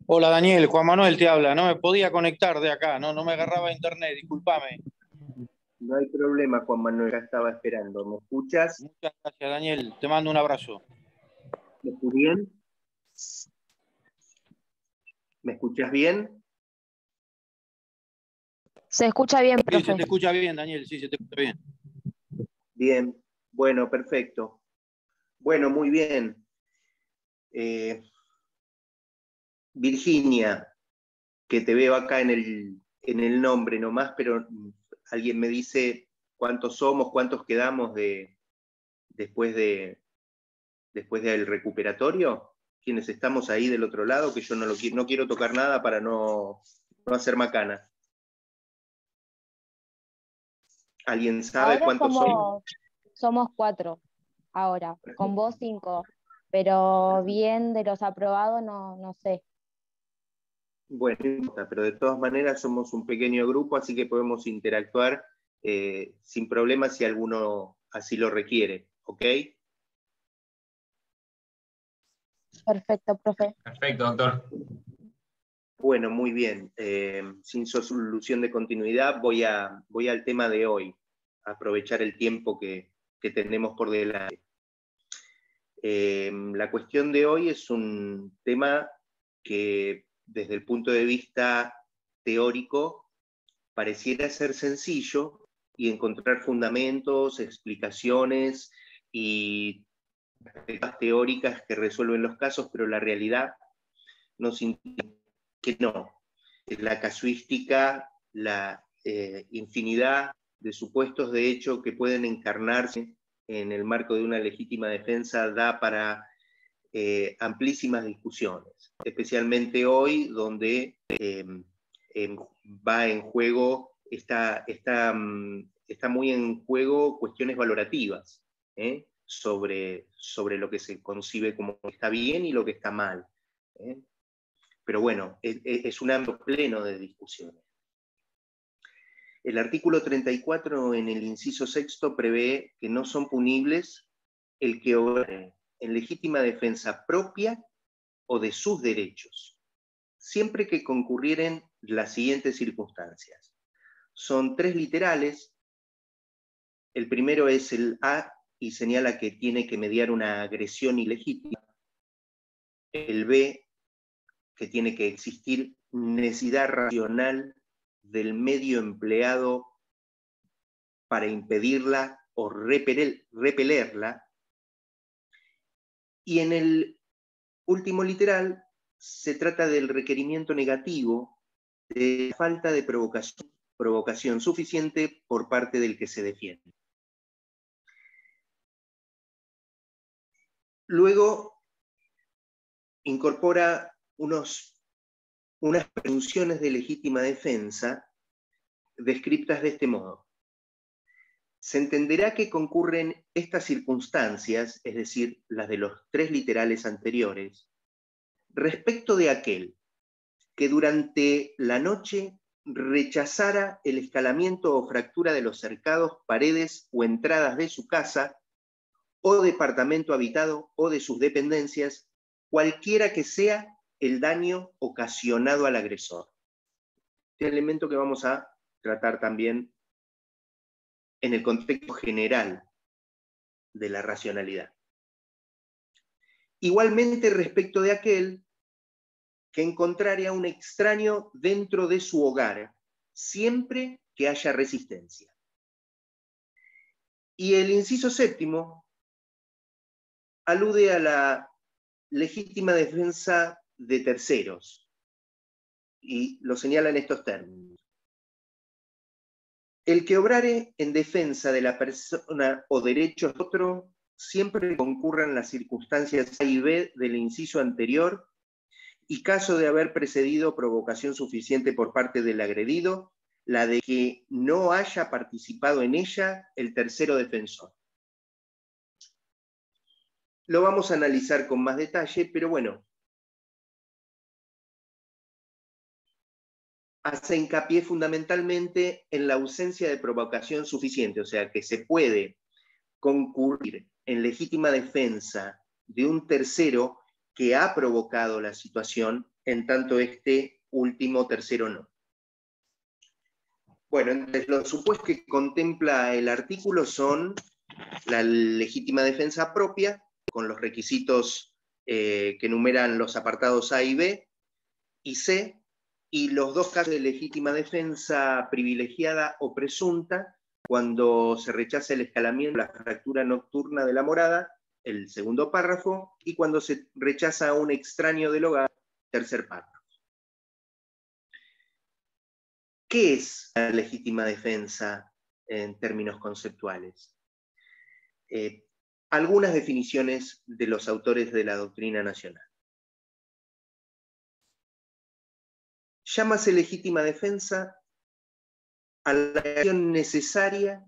Hola Daniel, Juan Manuel te habla. No me podía conectar de acá, no me agarraba internet, discúlpame. No hay problema, Juan Manuel, ya estaba esperando. ¿Me escuchas? Muchas gracias Daniel, te mando un abrazo. ¿Me escuchas bien? ¿Me escuchas bien? Se escucha bien, Sí, se profe. te escucha bien Daniel, sí, se te escucha bien. Bien, bueno, perfecto. Bueno, muy bien. Eh, Virginia, que te veo acá en el nombre nomás, pero alguien me dice cuántos somos, cuántos quedamos después de, después del recuperatorio. Quienes estamos ahí del otro lado, que yo no quiero tocar nada para no hacer macana. ¿Alguien sabe Ahora cuántos somos? somos 4, ahora, con vos 5, pero bien de los aprobados no sé. Bueno, no importa, pero de todas maneras somos un pequeño grupo, así que podemos interactuar sin problema si alguno así lo requiere, ¿ok? Perfecto, profe. Perfecto, doctor. Bueno, muy bien. Sin solución de continuidad, voy al tema de hoy, aprovechar el tiempo que tenemos por delante. La cuestión de hoy es un tema que desde el punto de vista teórico pareciera ser sencillo y encontrar fundamentos, explicaciones y teóricas que resuelven los casos, pero la realidad nos indica que no. La casuística, la infinidad de supuestos de hecho que pueden encarnarse en el marco de una legítima defensa da para amplísimas discusiones, especialmente hoy donde va en juego, está muy en juego cuestiones valorativas sobre lo que se concibe como está bien y lo que está mal. Pero bueno, es un ámbito pleno de discusiones. El artículo 34 en el inciso sexto prevé que no son punibles el que obre en legítima defensa propia o de sus derechos, siempre que concurrieren las siguientes circunstancias. Son 3 literales. El primero es el A y señala que tiene que mediar una agresión ilegítima. El B, que tiene que existir necesidad racional del medio empleado para impedirla o repelerla. Y en el último literal se trata del requerimiento negativo de falta de provocación suficiente por parte del que se defiende. Luego incorpora unas presunciones de legítima defensa descritas de este modo. Se entenderá que concurren estas circunstancias, es decir, las de los 3 literales anteriores, respecto de aquel que durante la noche rechazara el escalamiento o fractura de los cercados, paredes o entradas de su casa o departamento habitado o de sus dependencias, cualquiera que sea el daño ocasionado al agresor. Este elemento que vamos a tratar también en el contexto general de la racionalidad. Igualmente respecto de aquel que encontrare a un extraño dentro de su hogar, siempre que haya resistencia. Y el inciso séptimo alude a la legítima defensa de terceros, y lo señala en estos términos. El que obrare en defensa de la persona o derechos de otro, siempre concurran las circunstancias A y B del inciso anterior, y caso de haber precedido provocación suficiente por parte del agredido, la de que no haya participado en ella el tercero defensor. Lo vamos a analizar con más detalle, pero bueno, hace hincapié fundamentalmente en la ausencia de provocación suficiente, o sea, que se puede concurrir en legítima defensa de un tercero que ha provocado la situación en tanto este último tercero no. Bueno, entonces los supuestos que contempla el artículo son la legítima defensa propia, con los requisitos que enumeran los apartados A y B y C, y los dos casos de legítima defensa privilegiada o presunta, cuando se rechaza el escalamiento, la fractura nocturna de la morada, el segundo párrafo, y cuando se rechaza a un extraño del hogar, tercer párrafo. ¿Qué es la legítima defensa en términos conceptuales? Algunas definiciones de los autores de la doctrina nacional. Llámase legítima defensa a la acción necesaria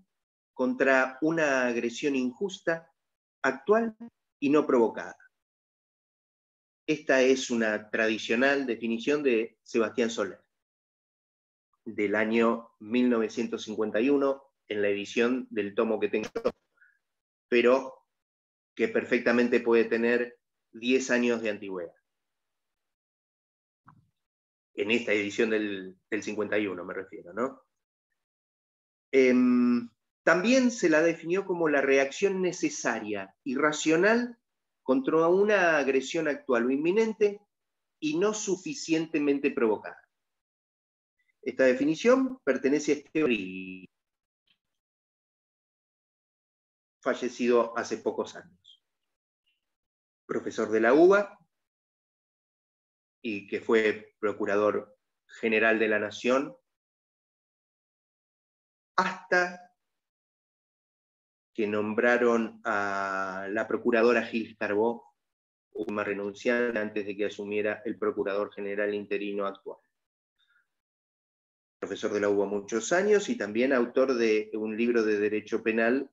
contra una agresión injusta, actual y no provocada. Esta es una tradicional definición de Sebastián Soler, del año 1951, en la edición del tomo que tengo, pero que perfectamente puede tener 10 años de antigüedad. En esta edición del 51 me refiero, ¿no? También se la definió como la reacción necesaria y racional contra una agresión actual o inminente y no suficientemente provocada. Esta definición pertenece a Esteban, fallecido hace pocos años. Profesor de la UBA y que fue procurador general de la Nación hasta que nombraron a la procuradora Gil Carbó, última renunciante antes de que asumiera el procurador general interino actual. Profesor de la UBA muchos años y también autor de un libro de Derecho Penal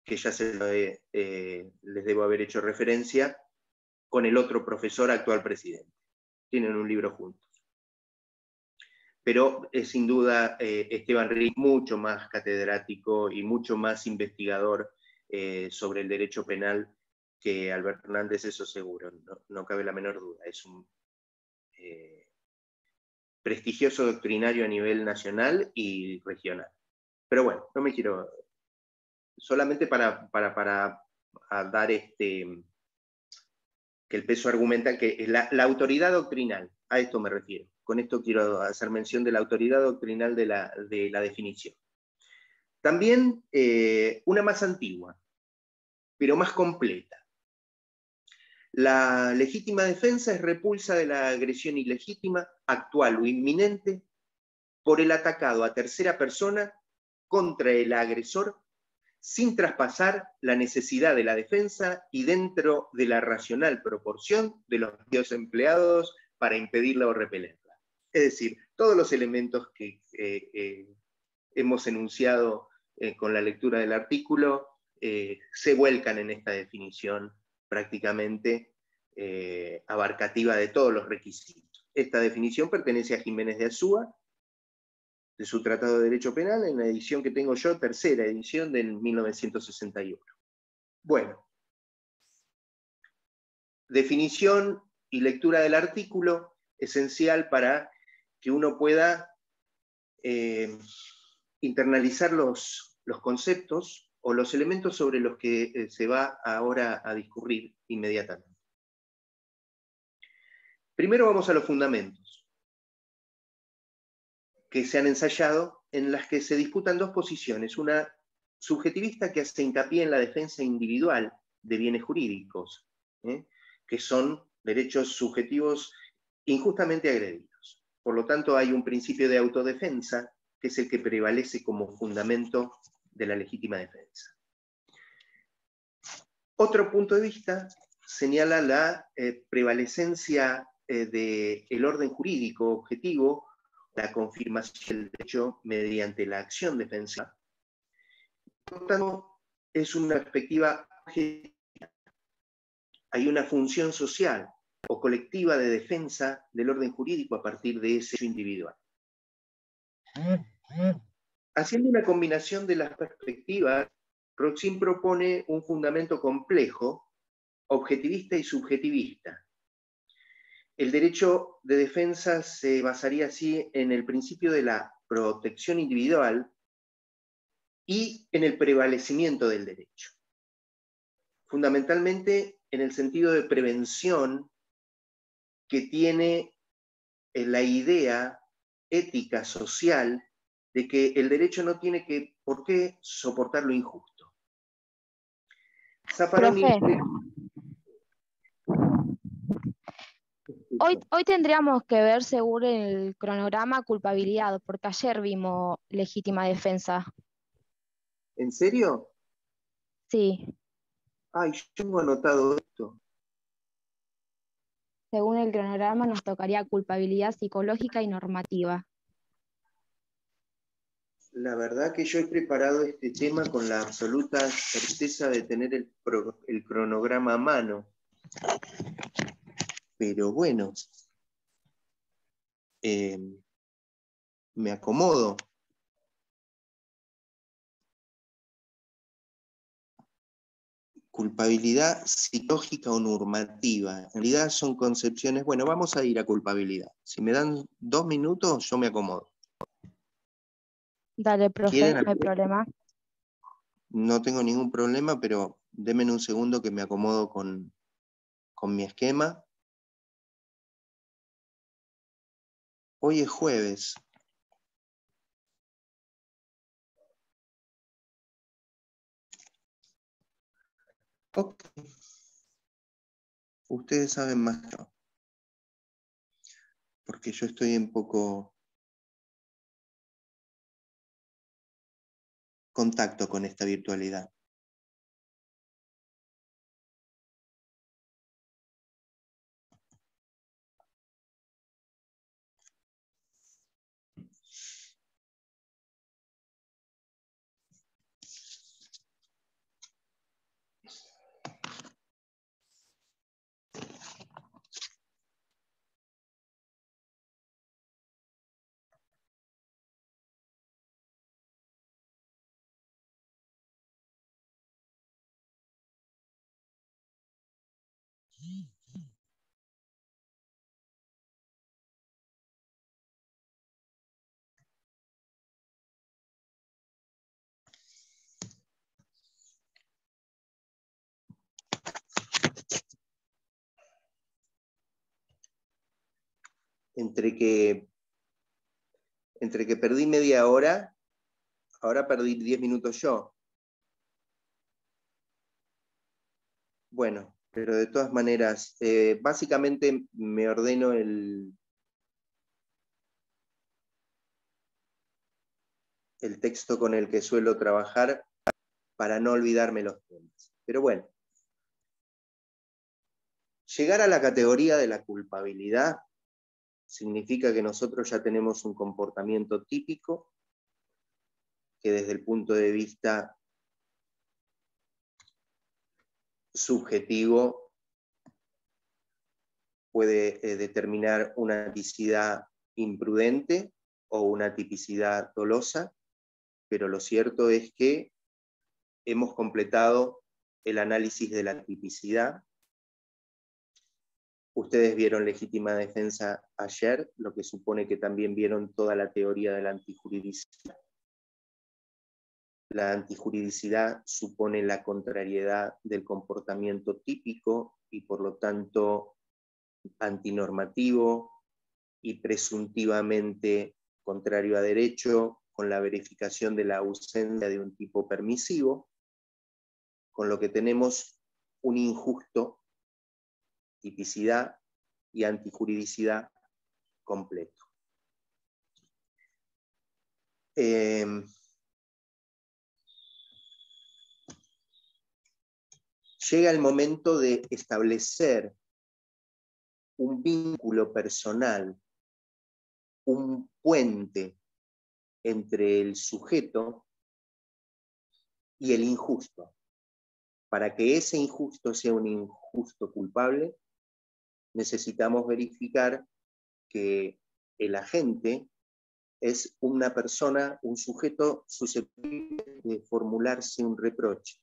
que ya les debo haber hecho referencia, con el otro profesor actual presidente. Tienen un libro juntos. Pero es sin duda Esteban Rick mucho más catedrático y mucho más investigador sobre el derecho penal que Alberto Hernández, eso seguro, no cabe la menor duda. Es un prestigioso doctrinario a nivel nacional y regional. Pero bueno, no me quiero... Solamente para dar que el peso argumental, que la autoridad doctrinal, a esto me refiero. Con esto quiero hacer mención de la autoridad doctrinal de la definición. También una más antigua, pero más completa. La legítima defensa es repulsa de la agresión ilegítima, actual o inminente, por el atacado a tercera persona contra el agresor, sin traspasar la necesidad de la defensa y dentro de la racional proporción de los medios empleados para impedirla o repelerla. Es decir, todos los elementos que hemos enunciado con la lectura del artículo se vuelcan en esta definición prácticamente abarcativa de todos los requisitos. Esta definición pertenece a Jiménez de Azúa, de su Tratado de Derecho Penal, en la edición que tengo yo, tercera edición del 1961. Bueno, definición y lectura del artículo, esencial para que uno pueda internalizar los conceptos o los elementos sobre los que se va ahora a discurrir inmediatamente. Primero vamos a los fundamentos, que se han ensayado, en las que se disputan dos posiciones, una subjetivista que hace hincapié en la defensa individual de bienes jurídicos, que son derechos subjetivos injustamente agredidos. Por lo tanto, hay un principio de autodefensa, que es el que prevalece como fundamento de la legítima defensa. Otro punto de vista señala la prevalecencia del orden jurídico objetivo, la confirmación del derecho mediante la acción defensiva. Por lo tanto, es una perspectiva objetiva. Hay una función social o colectiva de defensa del orden jurídico a partir de ese hecho individual. Haciendo una combinación de las perspectivas, Roxin propone un fundamento complejo, objetivista y subjetivista, El derecho de defensa se basaría así en el principio de la protección individual y en el prevalecimiento del derecho. Fundamentalmente en el sentido de prevención que tiene la idea ética, social, de que el derecho no tiene por qué soportar lo injusto. Zaffaroni, Profe, hoy tendríamos que ver según el cronograma culpabilidad, porque ayer vimos legítima defensa. ¿en serio? Sí, Ay, yo tengo anotado esto. según el cronograma nos tocaría culpabilidad psicológica y normativa. La verdad que yo he preparado este tema con la absoluta certeza de tener el cronograma a mano. Pero bueno, me acomodo. Culpabilidad psicológica o normativa. En realidad son concepciones. Bueno, vamos a ir a culpabilidad. Si me dan 2 minutos, yo me acomodo. Dale, profe, no hay problema. No tengo ningún problema, pero denme un segundo que me acomodo con mi esquema. Hoy es jueves. Ok. Ustedes saben más que yo, porque yo estoy en poco contacto con esta virtualidad. Entre que perdí media hora, ahora perdí 10 minutos yo. Bueno, pero de todas maneras, básicamente me ordeno el texto con el que suelo trabajar para no olvidarme los temas. Pero bueno, llegar a la categoría de la culpabilidad significa que nosotros ya tenemos un comportamiento típico que desde el punto de vista subjetivo puede determinar una tipicidad imprudente o una tipicidad dolosa, pero lo cierto es que hemos completado el análisis de la tipicidad. Ustedes vieron legítima defensa ayer, lo que supone que también vieron toda la teoría de la antijuridicidad. La antijuridicidad supone la contrariedad del comportamiento típico y por lo tanto antinormativo y presuntivamente contrario a derecho, con la verificación de la ausencia de un tipo permisivo, con lo que tenemos un injusto, tipicidad y antijuridicidad completo. Llega el momento de establecer un vínculo personal, un puente entre el sujeto y el injusto. Para que ese injusto sea un injusto culpable, necesitamos verificar que el agente es una persona, un sujeto susceptible de formularse un reproche.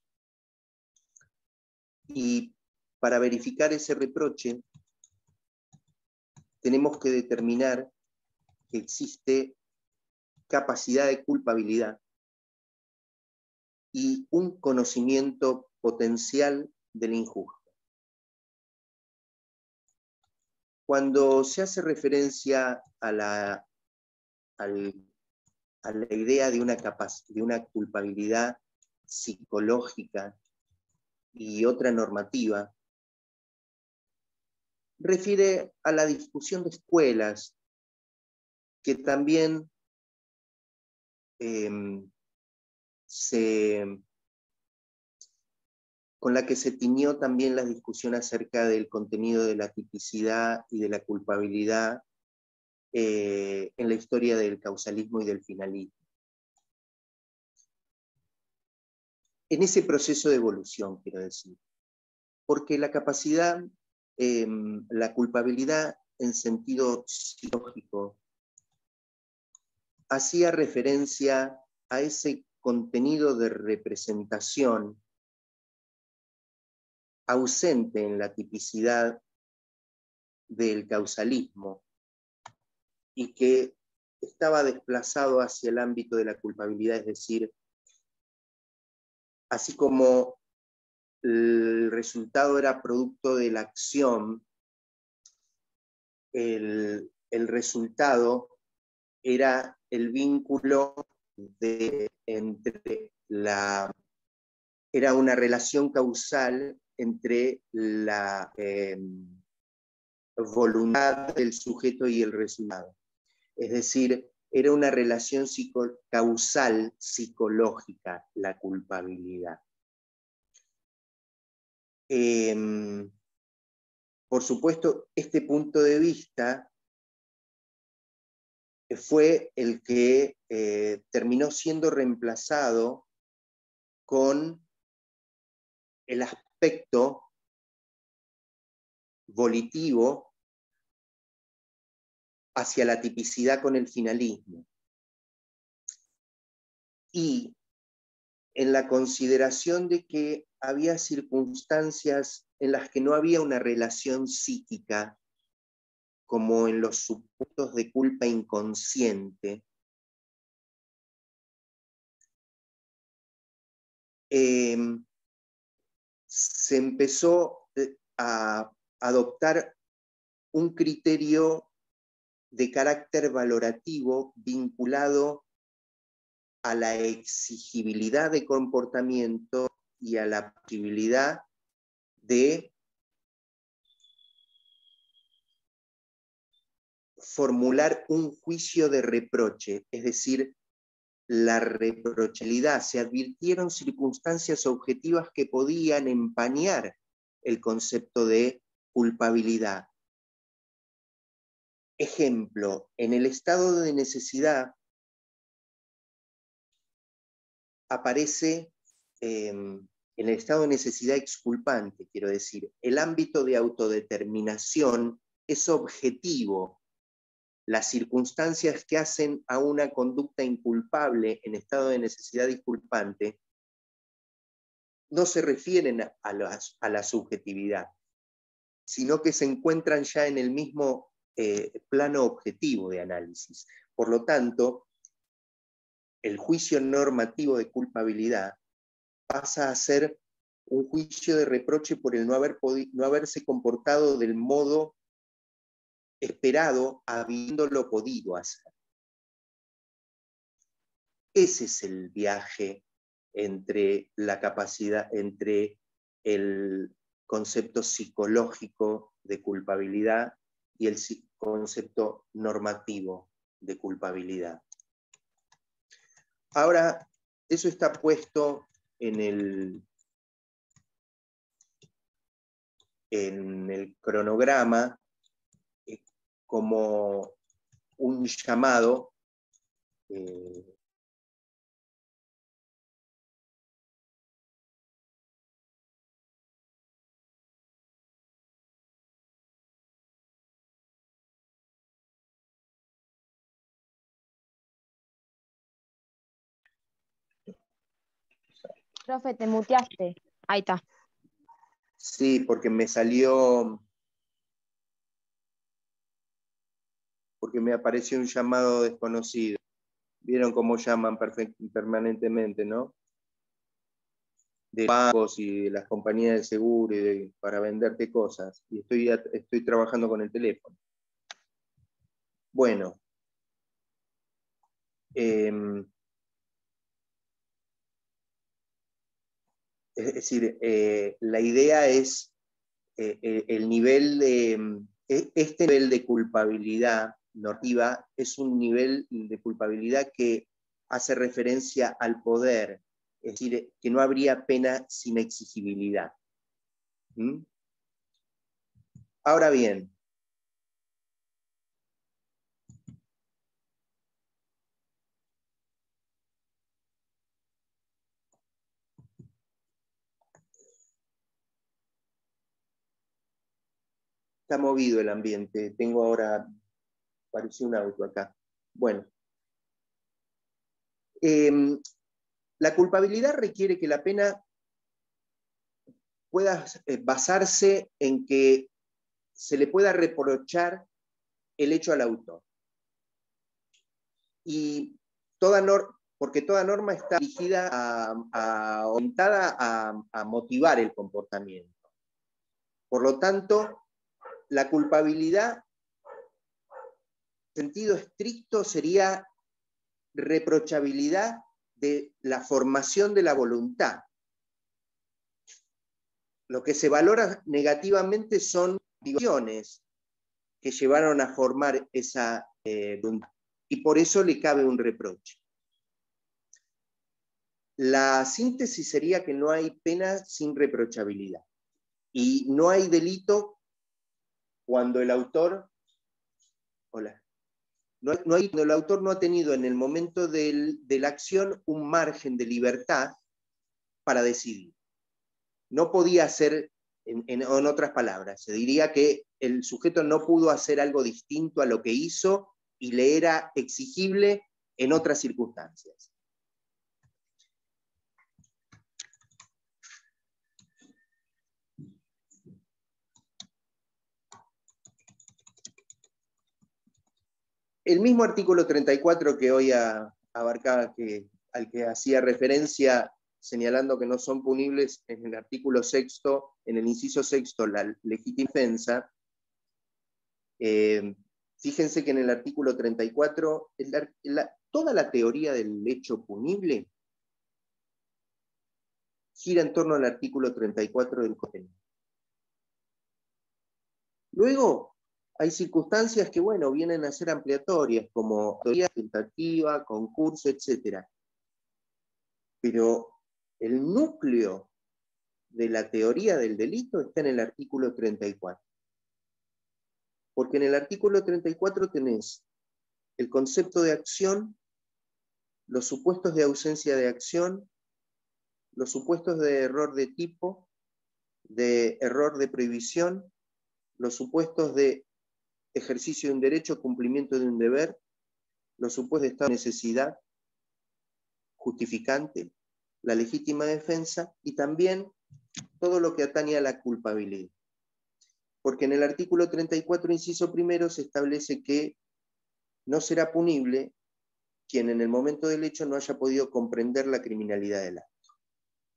Y para verificar ese reproche, tenemos que determinar que existe capacidad de culpabilidad y un conocimiento potencial del injusto. Cuando se hace referencia a la idea de una culpabilidad psicológica y otra normativa, refiere a la discusión de escuelas, que también con la que se tiñó también la discusión acerca del contenido de la tipicidad y de la culpabilidad en la historia del causalismo y del finalismo. En ese proceso de evolución, quiero decir, porque la capacidad, la culpabilidad en sentido psicológico, hacía referencia a ese contenido de representación ausente en la tipicidad del causalismo y que estaba desplazado hacia el ámbito de la culpabilidad, es decir, así como el resultado era producto de la acción, el resultado era el vínculo era una relación causal entre la voluntad del sujeto y el resultado. Es decir, era una relación causal psicológica la culpabilidad. Por supuesto, este punto de vista fue el que terminó siendo reemplazado con el aspecto volitivo hacia la tipicidad con el finalismo. Y en la consideración de que había circunstancias en las que no había una relación psíquica, como en los supuestos de culpa inconsciente, se empezó a adoptar un criterio de carácter valorativo vinculado a la exigibilidad de comportamiento y a la posibilidad de formular un juicio de reproche, es decir, la reprochabilidad. Se advirtieron circunstancias objetivas que podían empañar el concepto de culpabilidad. Ejemplo, en el estado de necesidad aparece, en el estado de necesidad exculpante, quiero decir, el ámbito de autodeterminación es objetivo. Las circunstancias que hacen a una conducta inculpable en estado de necesidad disculpante no se refieren a la subjetividad, sino que se encuentran ya en el mismo plano objetivo de análisis. Por lo tanto, el juicio normativo de culpabilidad pasa a ser un juicio de reproche por el no haberse comportado del modo esperado habiéndolo podido hacer. Ese es el viaje entre la capacidad, entre el concepto psicológico de culpabilidad y el concepto normativo de culpabilidad. Ahora, eso está puesto en el cronograma como un llamado Profe, te muteaste. Ahí está. Sí, porque me salió porque me apareció un llamado desconocido. Vieron cómo llaman permanentemente, ¿no? De bancos y de las compañías de seguro para venderte cosas. Y estoy trabajando con el teléfono. Bueno. Es decir, la idea es el nivel de... Este nivel de culpabilidad normativa es un nivel de culpabilidad que hace referencia al poder, es decir, que no habría pena sin exigibilidad. ¿Mm? Ahora bien, está movido el ambiente, tengo ahora, pareció un auto acá. Bueno, la culpabilidad requiere que la pena pueda basarse en que se le pueda reprochar el hecho al autor. Y porque toda norma está dirigida orientada a motivar el comportamiento. Por lo tanto, la culpabilidad, en sentido estricto, sería reprochabilidad de la formación de la voluntad. Lo que se valora negativamente son acciones que llevaron a formar esa voluntad. Y por eso le cabe un reproche. La síntesis sería que no hay pena sin reprochabilidad. Y no hay delito cuando el autor... Hola. Cuando el autor no ha tenido en el momento de la acción un margen de libertad para decidir. No podía hacer, en otras palabras, se diría que el sujeto no pudo hacer algo distinto a lo que hizo y le era exigible en otras circunstancias. El mismo artículo 34 que hoy abarcaba, al que hacía referencia, señalando que no son punibles, en el artículo 6, en el inciso 6, la legítima defensa. Fíjense que en el artículo 34, toda la teoría del hecho punible gira en torno al artículo 34 del Código Penal. Luego, hay circunstancias que, bueno, vienen a ser ampliatorias, como teoría tentativa, concurso, etc. Pero el núcleo de la teoría del delito está en el artículo 34. Porque en el artículo 34 tenés el concepto de acción, los supuestos de ausencia de acción, los supuestos de error de tipo, de error de prohibición, los supuestos de ejercicio de un derecho, cumplimiento de un deber, los supuestos de estado de necesidad, justificante, la legítima defensa y también todo lo que atañe a la culpabilidad. Porque en el artículo 34, inciso primero, se establece que no será punible quien en el momento del hecho no haya podido comprender la criminalidad del acto.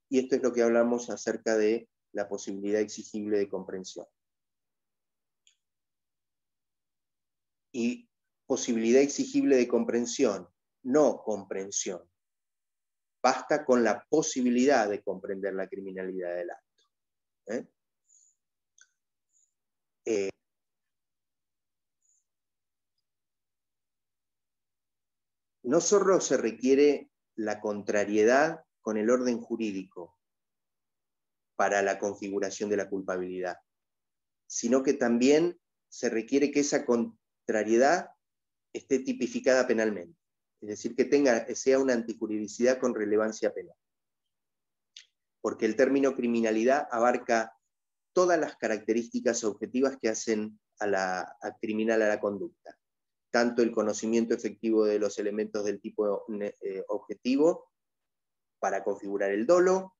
Y esto es lo que hablamos acerca de la posibilidad exigible de comprensión. Y posibilidad exigible de comprensión, no comprensión. Basta con la posibilidad de comprender la criminalidad del acto. No solo se requiere la contrariedad con el orden jurídico para la configuración de la culpabilidad, sino que también se requiere que esa contrariedad esté tipificada penalmente, es decir, que sea una antijuridicidad con relevancia penal. Porque el término criminalidad abarca todas las características objetivas que hacen a criminal a la conducta. Tanto el conocimiento efectivo de los elementos del tipo objetivo para configurar el dolo,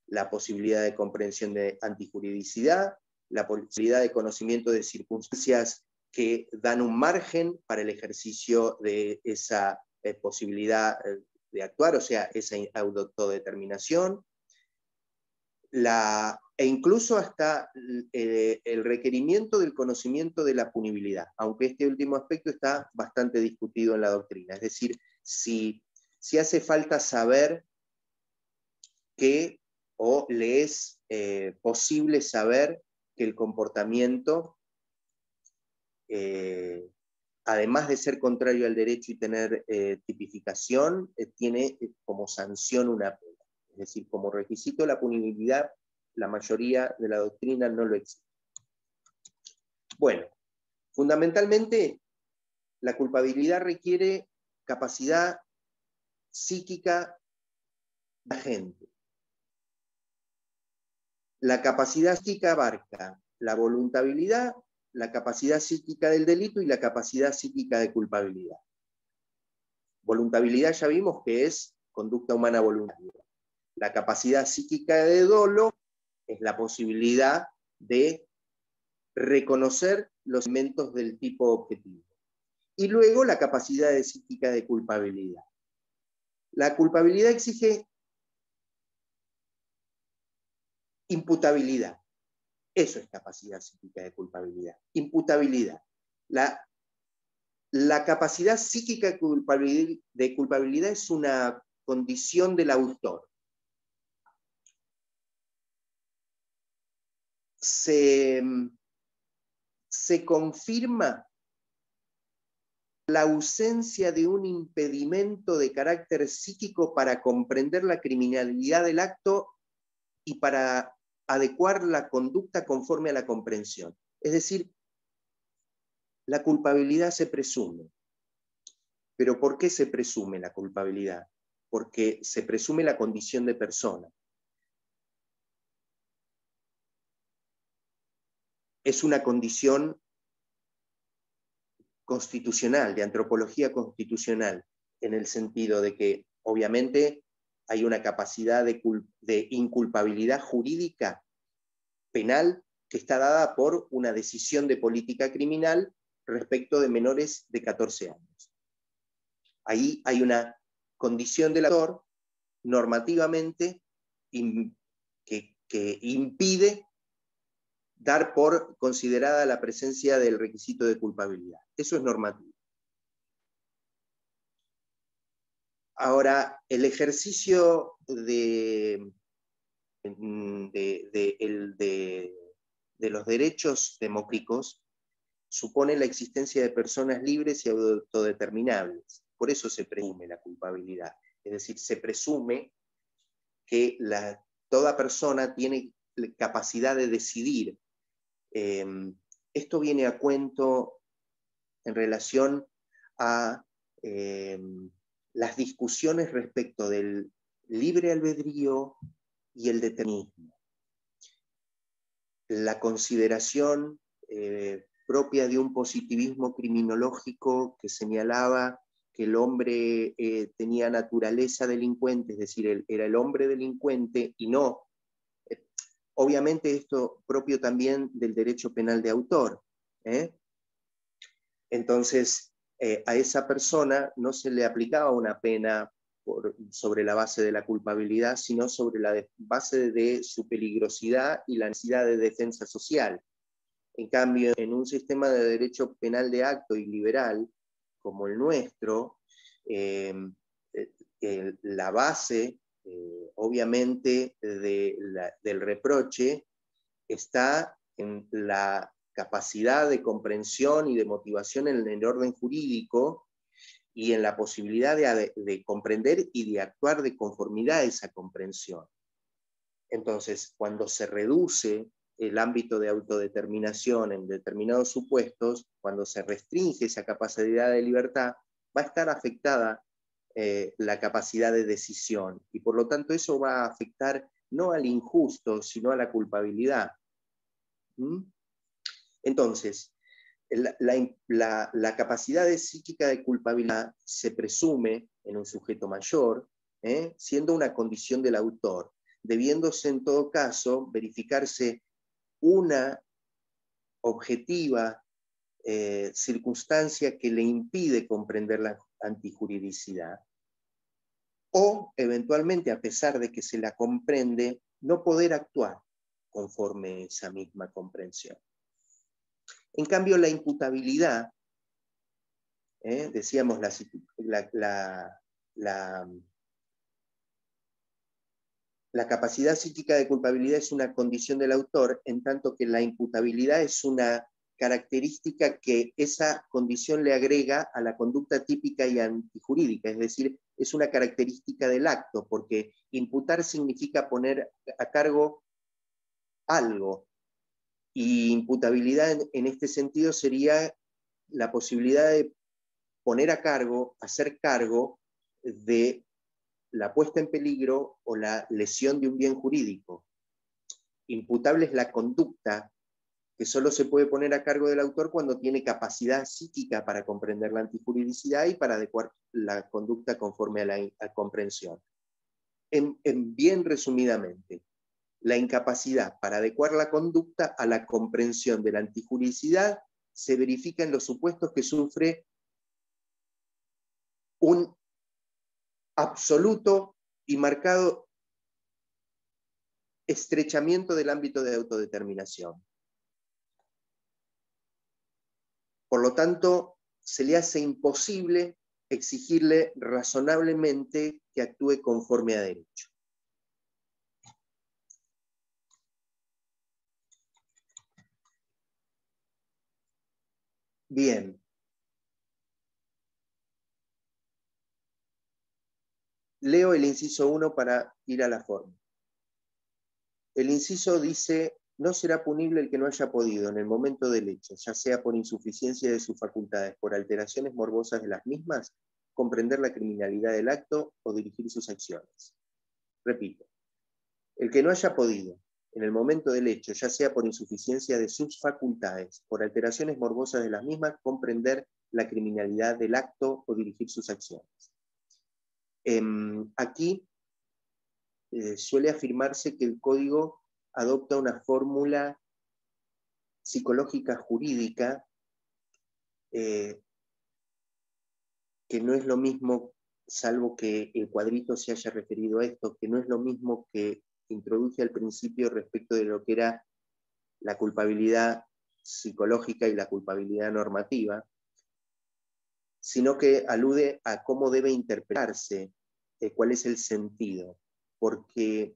la posibilidad de comprensión de antijuridicidad, la posibilidad de conocimiento de circunstancias que dan un margen para el ejercicio de esa posibilidad de actuar, o sea, esa autodeterminación, e incluso hasta el requerimiento del conocimiento de la punibilidad, aunque este último aspecto está bastante discutido en la doctrina. Es decir, si hace falta saber que, o le es posible saber que el comportamiento, además de ser contrario al derecho y tener tipificación, tiene como sanción una pena. Es decir, como requisito la punibilidad, la mayoría de la doctrina no lo exige. Bueno, fundamentalmente la culpabilidad requiere capacidad psíquica de la gente. La capacidad psíquica abarca la voluntabilidad, la capacidad psíquica del delito y la capacidad psíquica de culpabilidad. Voluntabilidad ya vimos que es conducta humana voluntaria. La capacidad psíquica de dolo es la posibilidad de reconocer los elementos del tipo objetivo. Y luego la capacidad psíquica de culpabilidad. La culpabilidad exige imputabilidad. Eso es capacidad psíquica de culpabilidad. Imputabilidad. La capacidad psíquica de culpabilidad es una condición del autor. Se confirma la ausencia de un impedimento de carácter psíquico para comprender la criminalidad del acto y para adecuar la conducta conforme a la comprensión. Es decir, la culpabilidad se presume. ¿Pero por qué se presume la culpabilidad? Porque se presume la condición de persona. Es una condición constitucional, de antropología constitucional, en el sentido de que, obviamente, hay una capacidad de inculpabilidad jurídica penal que está dada por una decisión de política criminal respecto de menores de 14 años. Ahí hay una condición del autor normativamente que impide dar por considerada la presencia del requisito de culpabilidad. Eso es normativo. Ahora, el ejercicio de los derechos democráticos supone la existencia de personas libres y autodeterminables. Por eso se presume la culpabilidad. Es decir, se presume que toda persona tiene capacidad de decidir. Esto viene a cuento en relación a las discusiones respecto del libre albedrío y el determinismo. La consideración propia de un positivismo criminológico que señalaba que el hombre tenía naturaleza delincuente, es decir, era el hombre delincuente y no. Obviamente esto propio también del derecho penal de autor. Entonces, a esa persona no se le aplicaba una pena sobre la base de la culpabilidad, sino sobre la base de su peligrosidad y la necesidad de defensa social. En cambio, en un sistema de derecho penal de acto y liberal, como el nuestro, la base, obviamente, del reproche está en la capacidad de comprensión y de motivación en el orden jurídico y en la posibilidad de comprender y de actuar de conformidad a esa comprensión. Entonces, cuando se reduce el ámbito de autodeterminación en determinados supuestos, cuando se restringe esa capacidad de libertad, va a estar afectada la capacidad de decisión. Y por lo tanto eso va a afectar no al injusto, sino a la culpabilidad. Entonces, la capacidad psíquica de culpabilidad se presume en un sujeto mayor, siendo una condición del autor, debiéndose en todo caso verificarse una objetiva circunstancia que le impide comprender la antijuridicidad, o eventualmente, a pesar de que se la comprende, no poder actuar conforme esa misma comprensión. En cambio, la imputabilidad, decíamos, la capacidad psíquica de culpabilidad es una condición del autor, en tanto que la imputabilidad es una característica que esa condición le agrega a la conducta típica y antijurídica, es decir, es una característica del acto, porque imputar significa poner a cargo algo, y imputabilidad en este sentido sería la posibilidad de poner a cargo, hacer cargo de la puesta en peligro o la lesión de un bien jurídico. Imputable es la conducta que solo se puede poner a cargo del autor cuando tiene capacidad psíquica para comprender la antijuridicidad y para adecuar la conducta conforme a la comprensión. Bien resumidamente, la incapacidad para adecuar la conducta a la comprensión de la antijuridicidad se verifica en los supuestos que sufre un absoluto y marcado estrechamiento del ámbito de autodeterminación. Por lo tanto, se le hace imposible exigirle razonablemente que actúe conforme a derecho. Bien. Leo el inciso 1 para ir a la forma. El inciso dice: no será punible el que no haya podido, en el momento del hecho, ya sea por insuficiencia de sus facultades, por alteraciones morbosas de las mismas, comprender la criminalidad del acto o dirigir sus acciones. Repito, el que no haya podido, en el momento del hecho, ya sea por insuficiencia de sus facultades, por alteraciones morbosas de las mismas, comprender la criminalidad del acto o dirigir sus acciones. Aquí suele afirmarse que el código adopta una fórmula psicológica jurídica que no es lo mismo, salvo que el cuadrito se haya referido a esto, que no es lo mismo que introduce al principio respecto de lo que era la culpabilidad psicológica y la culpabilidad normativa, sino que alude a cómo debe interpretarse, cuál es el sentido, porque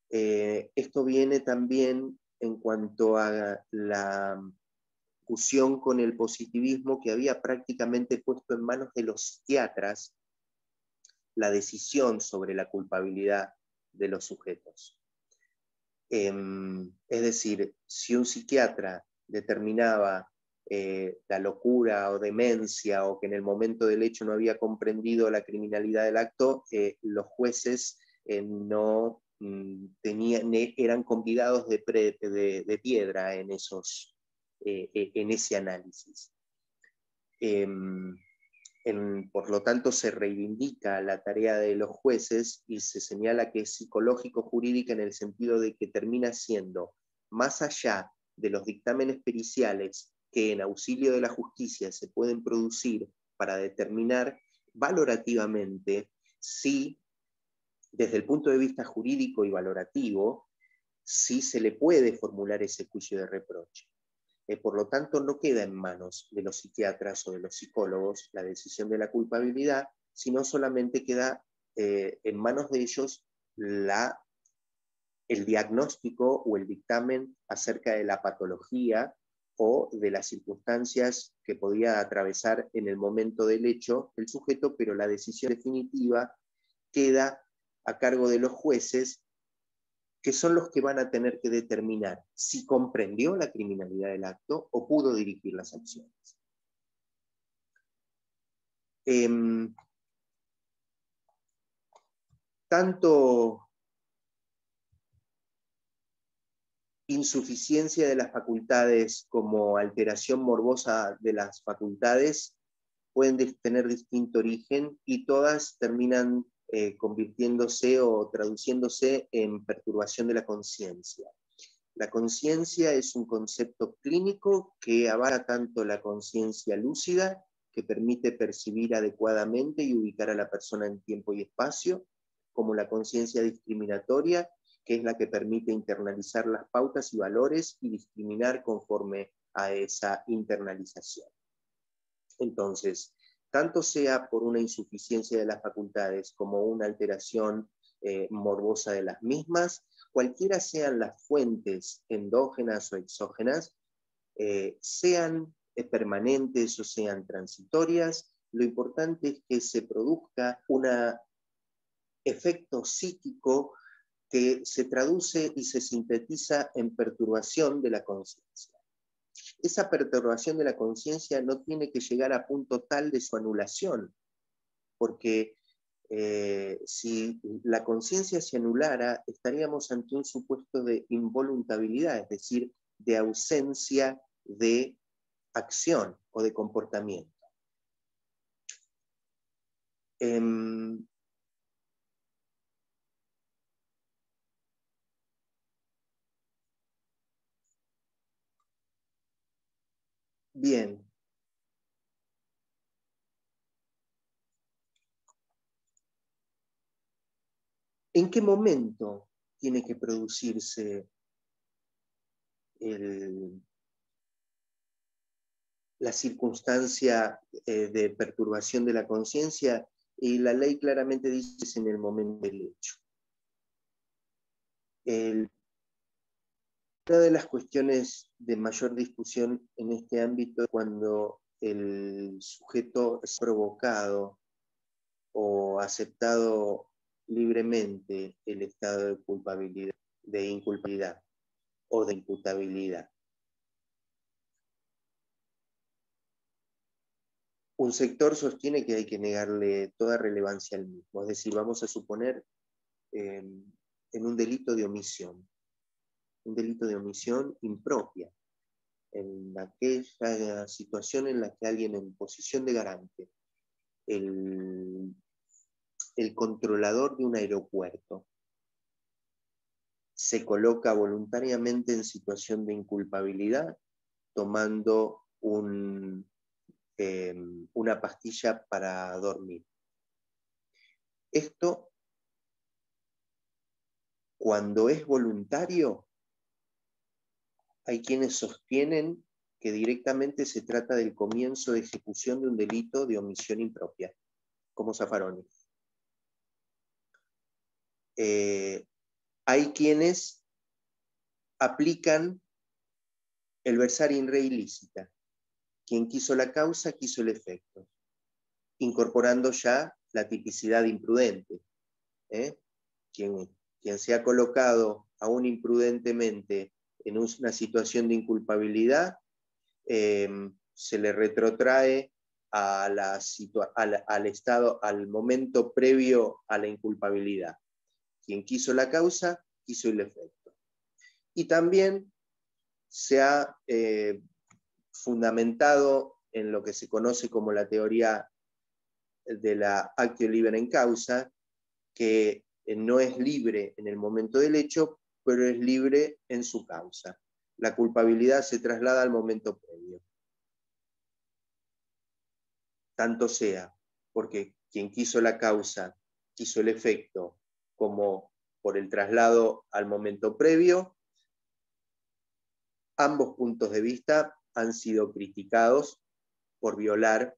esto viene también en cuanto a la discusión con el positivismo que había prácticamente puesto en manos de los psiquiatras la decisión sobre la culpabilidad de los sujetos. Es decir, si un psiquiatra determinaba la locura o demencia, o que en el momento del hecho no había comprendido la criminalidad del acto, los jueces no eran convidados de piedra en ese análisis. Por lo tanto, se reivindica la tarea de los jueces y se señala que es psicológico-jurídica en el sentido de que termina siendo, más allá de los dictámenes periciales que en auxilio de la justicia se pueden producir para determinar valorativamente si, desde el punto de vista jurídico y valorativo, si se le puede formular ese juicio de reproche. Por lo tanto, no queda en manos de los psiquiatras o de los psicólogos la decisión de la culpabilidad, sino solamente queda en manos de ellos el diagnóstico o el dictamen acerca de la patología o de las circunstancias que podía atravesar en el momento del hecho el sujeto, pero la decisión definitiva queda a cargo de los jueces, que son los que van a tener que determinar si comprendió la criminalidad del acto o pudo dirigir las acciones. Tanto insuficiencia de las facultades como alteración morbosa de las facultades pueden tener distinto origen y todas terminan convirtiéndose o traduciéndose en perturbación de la conciencia. La conciencia es un concepto clínico que abarca tanto la conciencia lúcida, que permite percibir adecuadamente y ubicar a la persona en tiempo y espacio, como la conciencia discriminatoria, que es la que permite internalizar las pautas y valores y discriminar conforme a esa internalización. Entonces, tanto sea por una insuficiencia de las facultades como una alteración morbosa de las mismas, cualquiera sean las fuentes endógenas o exógenas, sean permanentes o sean transitorias, lo importante es que se produzca un efecto psíquico que se traduce y se sintetiza en perturbación de la conciencia. Esa perturbación de la conciencia no tiene que llegar a punto tal de su anulación, porque si la conciencia se anulara, estaríamos ante un supuesto de involuntabilidad, es decir, de ausencia de acción o de comportamiento. Bien. ¿En qué momento tiene que producirse la circunstancia de perturbación de la conciencia? Y la ley claramente dice que es en el momento del hecho. Una de las cuestiones de mayor discusión en este ámbito es cuando el sujeto es provocado o aceptado libremente el estado de culpabilidad, de inculpabilidad o de imputabilidad. Un sector sostiene que hay que negarle toda relevancia al mismo, es decir, vamos a suponer en un delito de omisión impropia, en aquella situación en la que alguien en posición de garante, el controlador de un aeropuerto, se coloca voluntariamente en situación de inculpabilidad tomando una pastilla para dormir. Esto, cuando es voluntario, hay quienes sostienen que directamente se trata del comienzo de ejecución de un delito de omisión impropia, como Zaffaroni. Hay quienes aplican el versar in re ilícita. Quien quiso la causa, quiso el efecto, incorporando ya la tipicidad imprudente. Quien se ha colocado aún imprudentemente en una situación de inculpabilidad, se le retrotrae al estado, al momento previo a la inculpabilidad. Quien quiso la causa, quiso el efecto. Y también se ha fundamentado en lo que se conoce como la teoría de la actio libera in causa, que no es libre en el momento del hecho, pero es libre en su causa. La culpabilidad se traslada al momento previo. Tanto sea porque quien quiso la causa quiso el efecto, como por el traslado al momento previo, ambos puntos de vista han sido criticados por violar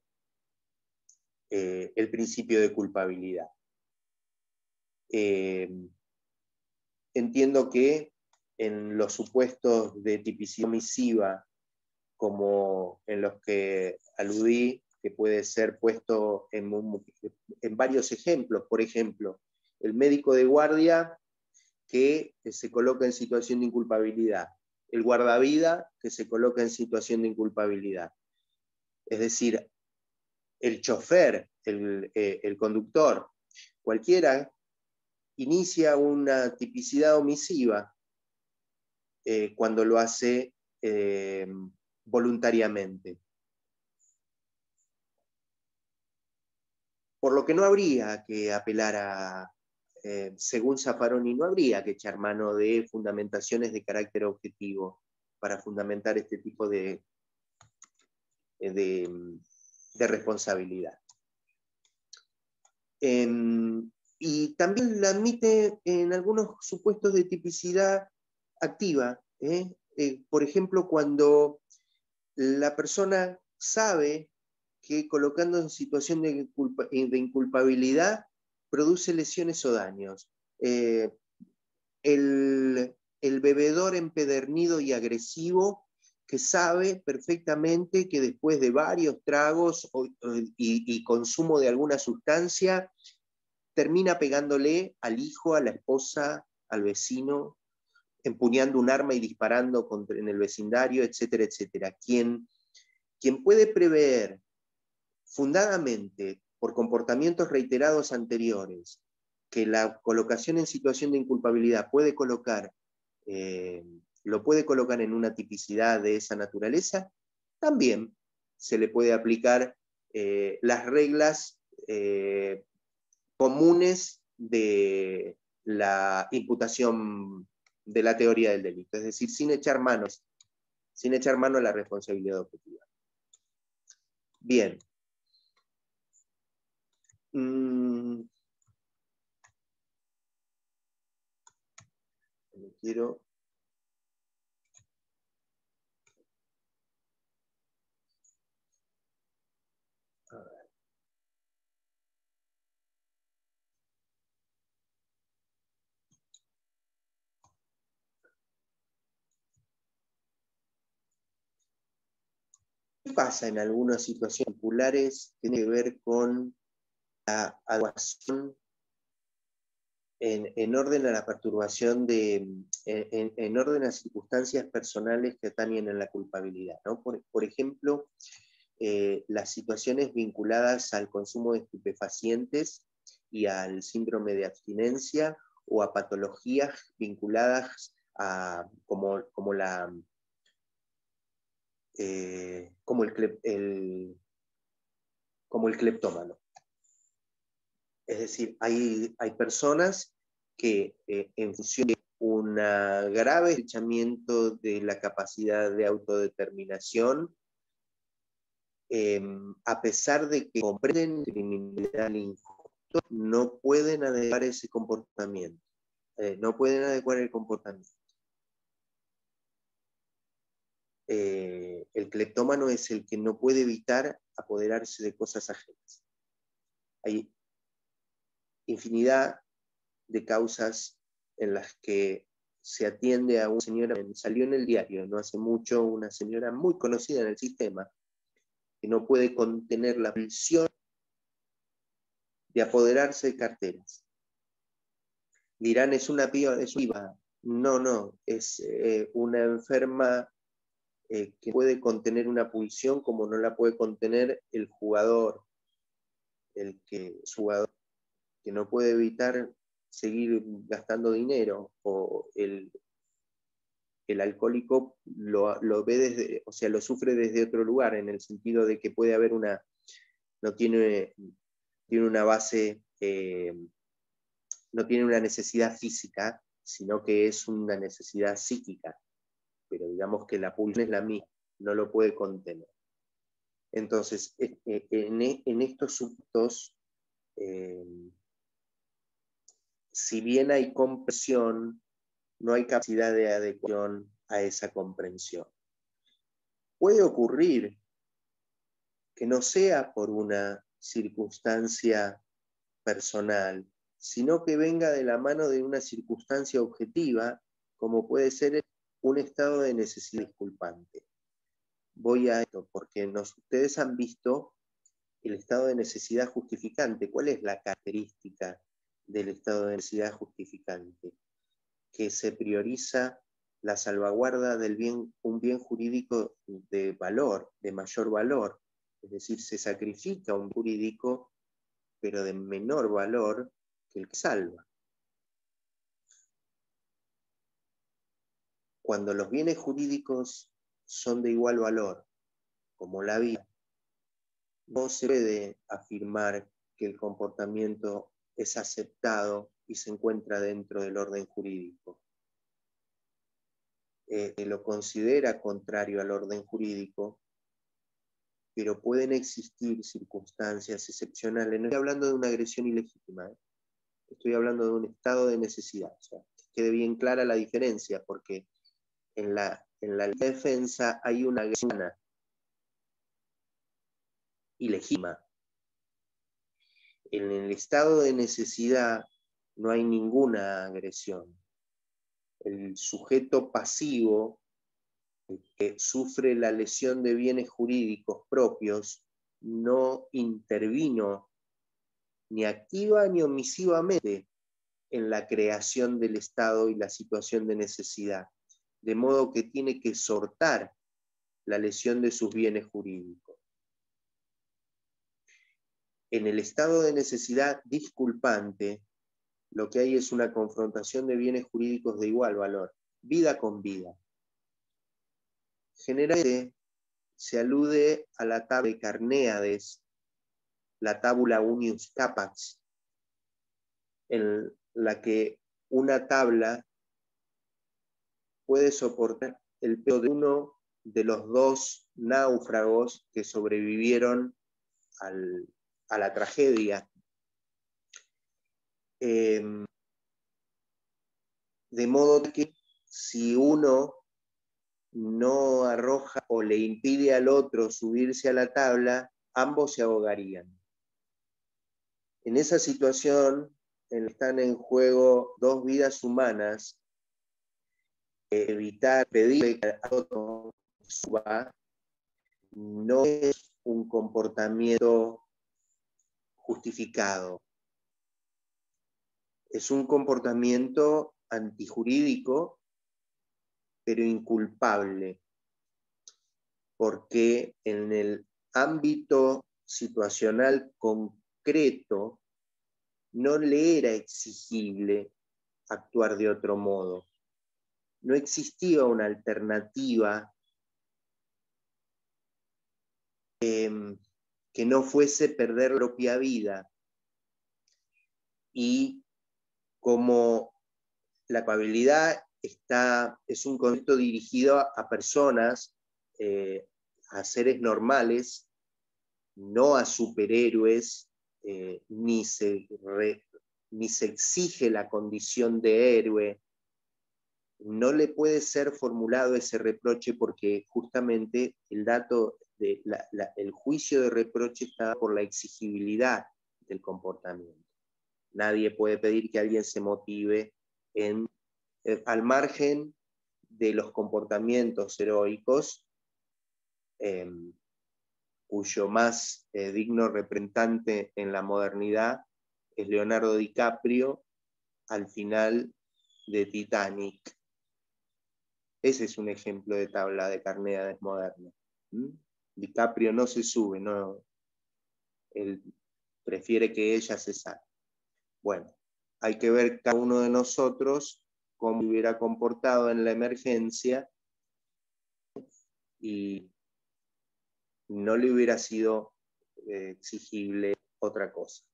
el principio de culpabilidad. Entiendo que en los supuestos de tipicidad omisiva, como en los que aludí, que puede ser puesto en varios ejemplos, por ejemplo, el médico de guardia que se coloca en situación de inculpabilidad, el guardavida que se coloca en situación de inculpabilidad. Es decir, el chofer, el conductor, cualquiera inicia una tipicidad omisiva cuando lo hace voluntariamente. Por lo que no habría que apelar según Zaffaroni, no habría que echar mano de fundamentaciones de carácter objetivo para fundamentar este tipo de responsabilidad. Y también la admite en algunos supuestos de tipicidad activa. Por ejemplo, cuando la persona sabe que colocando en situación de inculpabilidad produce lesiones o daños. El bebedor empedernido y agresivo que sabe perfectamente que después de varios tragos y consumo de alguna sustancia, termina pegándole al hijo, a la esposa, al vecino, empuñando un arma y disparando en el vecindario, etcétera, etcétera. Quien puede prever fundadamente, por comportamientos reiterados anteriores, que la colocación en situación de inculpabilidad lo puede colocar en una tipicidad de esa naturaleza, también se le puede aplicar las reglas comunes de la imputación de la teoría del delito, es decir, sin echar mano a la responsabilidad objetiva. Bien. Quiero... ¿Qué pasa en algunas situaciones populares que tiene que ver con la adecuación en orden a la perturbación en orden a circunstancias personales que atañen a la culpabilidad, ¿no? Por ejemplo, las situaciones vinculadas al consumo de estupefacientes y al síndrome de abstinencia o a patologías vinculadas a como el cleptómano. Es decir, hay personas que en función de un grave estrechamiento de la capacidad de autodeterminación, a pesar de que comprenden criminalidad injusto, no pueden adecuar ese comportamiento. No pueden adecuar el comportamiento. El cleptómano es el que no puede evitar apoderarse de cosas ajenas. Hay infinidad de causas en las que se atiende a una señora, salió en el diario no hace mucho, una señora muy conocida en el sistema, que no puede contener la pulsión de apoderarse de carteras. Dirán, es una piba, es viva. No, es una enferma que puede contener una pulsión como no la puede contener el jugador, jugador que no puede evitar seguir gastando dinero, o el alcohólico lo ve desde, o sea, lo sufre desde otro lugar, en el sentido de que puede haber no tiene una base, no tiene una necesidad física, sino que es una necesidad psíquica, pero digamos que la pulsión es la misma, no lo puede contener. Entonces, en estos supuestos, si bien hay comprensión, no hay capacidad de adecuación a esa comprensión. Puede ocurrir que no sea por una circunstancia personal, sino que venga de la mano de una circunstancia objetiva, como puede ser un estado de necesidad disculpante. Voy a esto porque ustedes han visto el estado de necesidad justificante. ¿Cuál es la característica del estado de necesidad justificante? Que se prioriza la salvaguarda del bien, un bien jurídico de valor, de mayor valor. Es decir, se sacrifica un jurídico, pero de menor valor que el que salva. Cuando los bienes jurídicos son de igual valor, como la vida, no se puede afirmar que el comportamiento es aceptado y se encuentra dentro del orden jurídico. Lo considera contrario al orden jurídico, pero pueden existir circunstancias excepcionales. No estoy hablando de una agresión ilegítima, estoy hablando de un estado de necesidad. O sea, que quede bien clara la diferencia, porque en la defensa hay una agresión ilegítima. En el estado de necesidad no hay ninguna agresión. El sujeto pasivo que sufre la lesión de bienes jurídicos propios no intervino ni activa ni omisivamente en la creación del estado y la situación de necesidad, de modo que tiene que sortar la lesión de sus bienes jurídicos. En el estado de necesidad disculpante, lo que hay es una confrontación de bienes jurídicos de igual valor, vida con vida. Generalmente se alude a la tabla de Carnéades, la tabula unius capax, en la que una tabla puede soportar el peso de uno de los dos náufragos que sobrevivieron a la tragedia. De modo que si uno no arroja o le impide al otro subirse a la tabla, ambos se ahogarían. En esa situación están en juego dos vidas humanas. Evitar pedirle a otro suba no es un comportamiento justificado. Es un comportamiento antijurídico, pero inculpable, porque en el ámbito situacional concreto no le era exigible actuar de otro modo. No existía una alternativa que no fuese perder la propia vida. Y como la culpabilidad es un concepto dirigido a personas, a seres normales, no a superhéroes, ni se exige la condición de héroe. No le puede ser formulado ese reproche porque justamente el juicio de reproche está por la exigibilidad del comportamiento. Nadie puede pedir que alguien se motive al margen de los comportamientos heroicos, cuyo más digno representante en la modernidad es Leonardo DiCaprio al final de Titanic. Ese es un ejemplo de tabla de Carnéades moderna. DiCaprio no se sube, no, él prefiere que ella se salve. Bueno, hay que ver cada uno de nosotros cómo hubiera comportado en la emergencia y no le hubiera sido exigible otra cosa.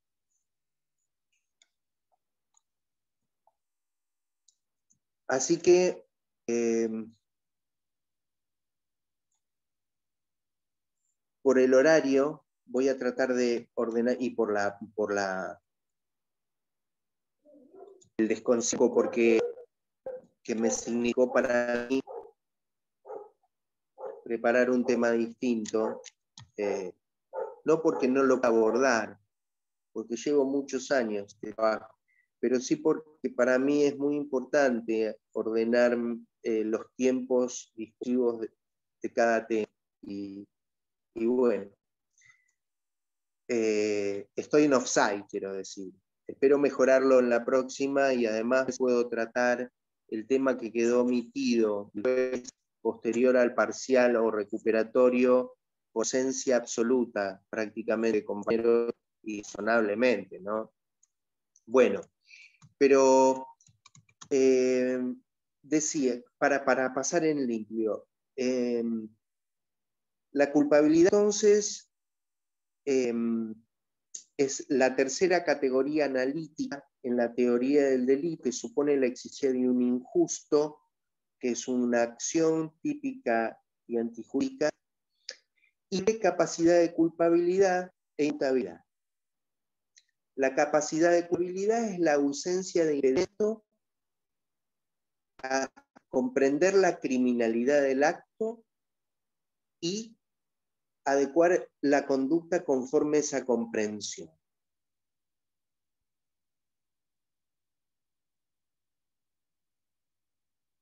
Así que por el horario voy a tratar de ordenar, y por el desconsejo, porque que me significó para mí preparar un tema distinto, no porque no lo pueda abordar, porque llevo muchos años de trabajo, pero sí porque para mí es muy importante ordenar los tiempos discursivos de cada tema. Y bueno, estoy en offside, quiero decir. Espero mejorarlo en la próxima y además puedo tratar el tema que quedó omitido posterior al parcial o recuperatorio por ausencia absoluta prácticamente, compañeros, y sonablemente, ¿no? Bueno, pero decía, para pasar en limpio, la culpabilidad entonces es la tercera categoría analítica en la teoría del delito, que supone la existencia de un injusto, que es una acción típica y antijurídica, y de capacidad de culpabilidad e imputabilidad. La capacidad de culpabilidad es la ausencia de impedimento a comprender la criminalidad del acto y adecuar la conducta conforme a esa comprensión.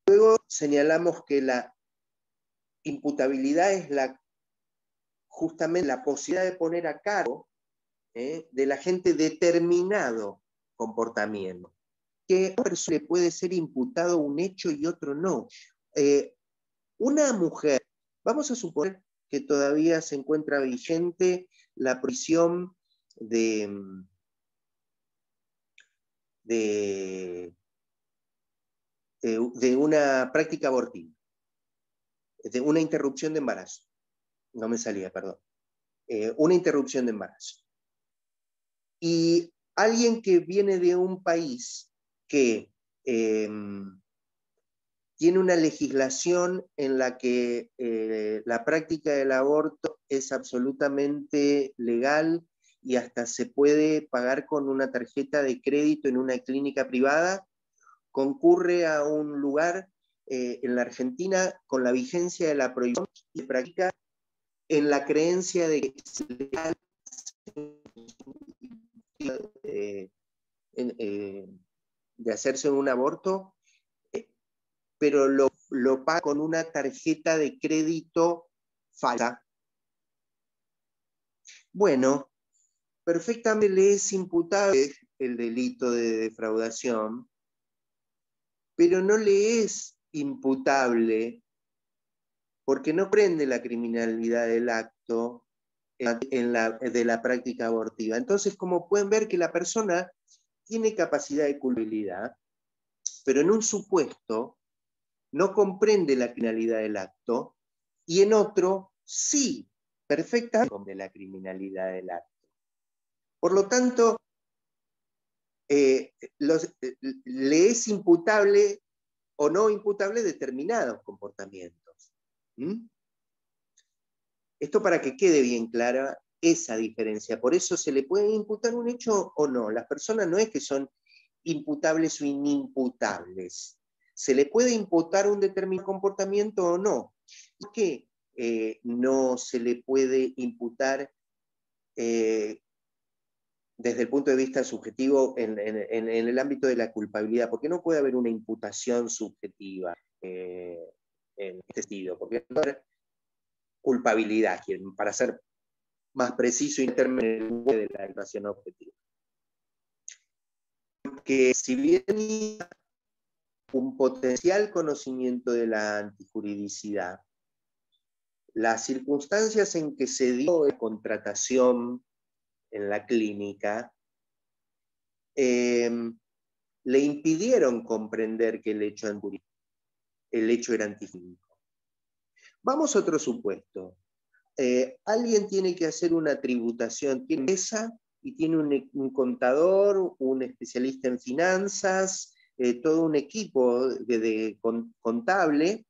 Luego señalamos que la imputabilidad es justamente la posibilidad de poner a cargo de la gente determinado comportamiento. Que a una persona le puede ser imputado un hecho y otro no. Una mujer, vamos a suponer que todavía se encuentra vigente la prohibición de una práctica abortiva, de una interrupción de embarazo. No me salía, perdón. Una interrupción de embarazo. Y alguien que viene de un país que tiene una legislación en la que la práctica del aborto es absolutamente legal y hasta se puede pagar con una tarjeta de crédito en una clínica privada, concurre a un lugar en la Argentina con la vigencia de la prohibición y práctica en la creencia de que es legal de hacerse un aborto, pero lo paga con una tarjeta de crédito falsa. Bueno, perfectamente le es imputable el delito de defraudación, pero no le es imputable porque no prende la criminalidad del acto de la práctica abortiva. Entonces, como pueden ver que la persona tiene capacidad de culpabilidad, pero en un supuesto no comprende la criminalidad del acto y en otro sí, perfectamente comprende la criminalidad del acto. Por lo tanto, le es imputable o no imputable determinados comportamientos. Esto para que quede bien clara esa diferencia. Por eso se le puede imputar un hecho o no. Las personas no es que son imputables o inimputables. Se le puede imputar un determinado comportamiento o no. ¿Por qué no se le puede imputar desde el punto de vista subjetivo en el ámbito de la culpabilidad? ¿Por qué no puede haber una imputación subjetiva en este sentido? Porque no hay culpabilidad, para ser más preciso en términos de la evaluación objetiva. Porque si bien un potencial conocimiento de la antijuridicidad, las circunstancias en que se dio la contratación en la clínica le impidieron comprender que el hecho era antijurídico. Vamos a otro supuesto. Alguien tiene que hacer una tributación, tiene esa y tiene un contador, un especialista en finanzas, todo un equipo contable,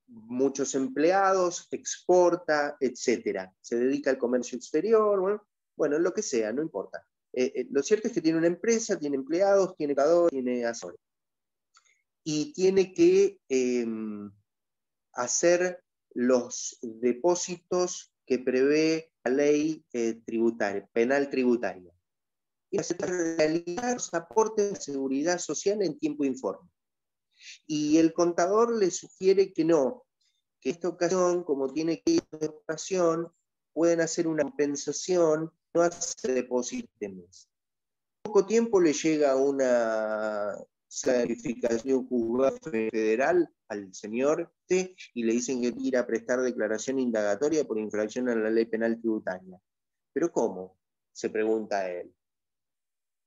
muchos empleados, exporta, etc. Se dedica al comercio exterior, bueno, lo que sea, no importa. Lo cierto es que tiene una empresa, tiene empleados, tiene contador, tiene asesores. Y tiene que hacer los depósitos que prevé la ley tributaria, penal tributaria. Y realizar los aportes de seguridad social en tiempo informe. Y el contador le sugiere que no, que en esta ocasión, como tiene que ir de ocasión, pueden hacer una compensación, no hace depósito de mes. En poco tiempo le llega una certificación juzgado federal al señor y le dicen que tiene que ir a prestar declaración indagatoria por infracción a la ley penal tributaria. ¿Pero cómo?, se pregunta él.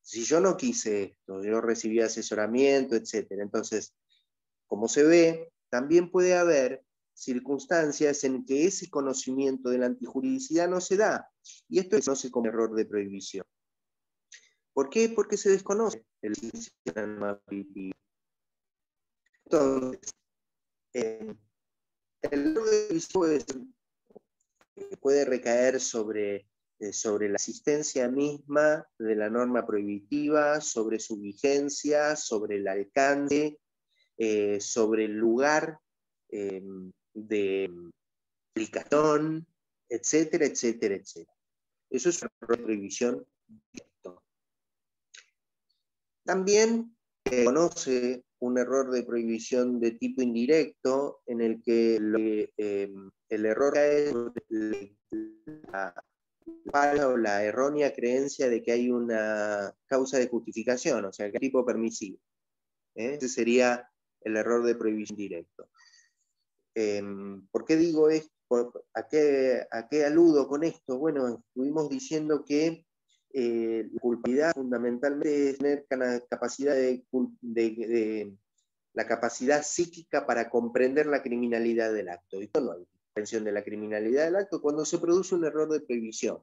Si yo no quise esto, yo recibí asesoramiento, etc. Entonces, como se ve, también puede haber circunstancias en que ese conocimiento de la antijuridicidad no se da. Y esto se conoce como error de prohibición. ¿Por qué? Porque se desconoce el inicio de la norma prohibitiva. Entonces, el error de prohibición puede recaer sobre la existencia misma de la norma prohibitiva, sobre su vigencia, sobre el alcance, sobre el lugar de aplicación, etcétera, etcétera, etcétera. Eso es un error de prohibición directo. También conoce un error de prohibición de tipo indirecto en el que el error es la errónea creencia de que hay una causa de justificación, o sea, que hay tipo permisivo. Ese sería el error de prohibición directo. ¿Por qué digo esto? ¿A qué aludo con esto? Bueno, estuvimos diciendo que la culpabilidad fundamentalmente es tener capacidad la capacidad psíquica para comprender la criminalidad del acto. Y no hay comprensión de la criminalidad del acto cuando se produce un error de prohibición.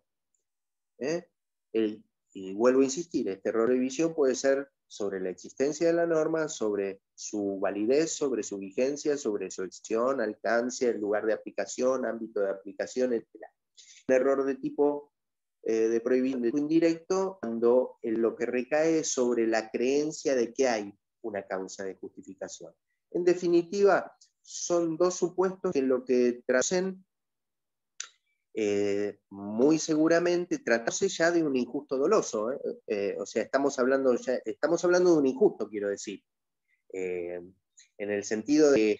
Y vuelvo a insistir, este error de prohibición puede ser sobre la existencia de la norma, sobre su validez, sobre su vigencia, sobre su acción, alcance, el lugar de aplicación, ámbito de aplicación, etc. Un error de tipo de prohibición de tipo indirecto cuando lo que recae es sobre la creencia de que hay una causa de justificación. En definitiva, son dos supuestos que lo que traducen muy seguramente tratarse ya de un injusto doloso. O sea, estamos hablando de un injusto, quiero decir. En el sentido de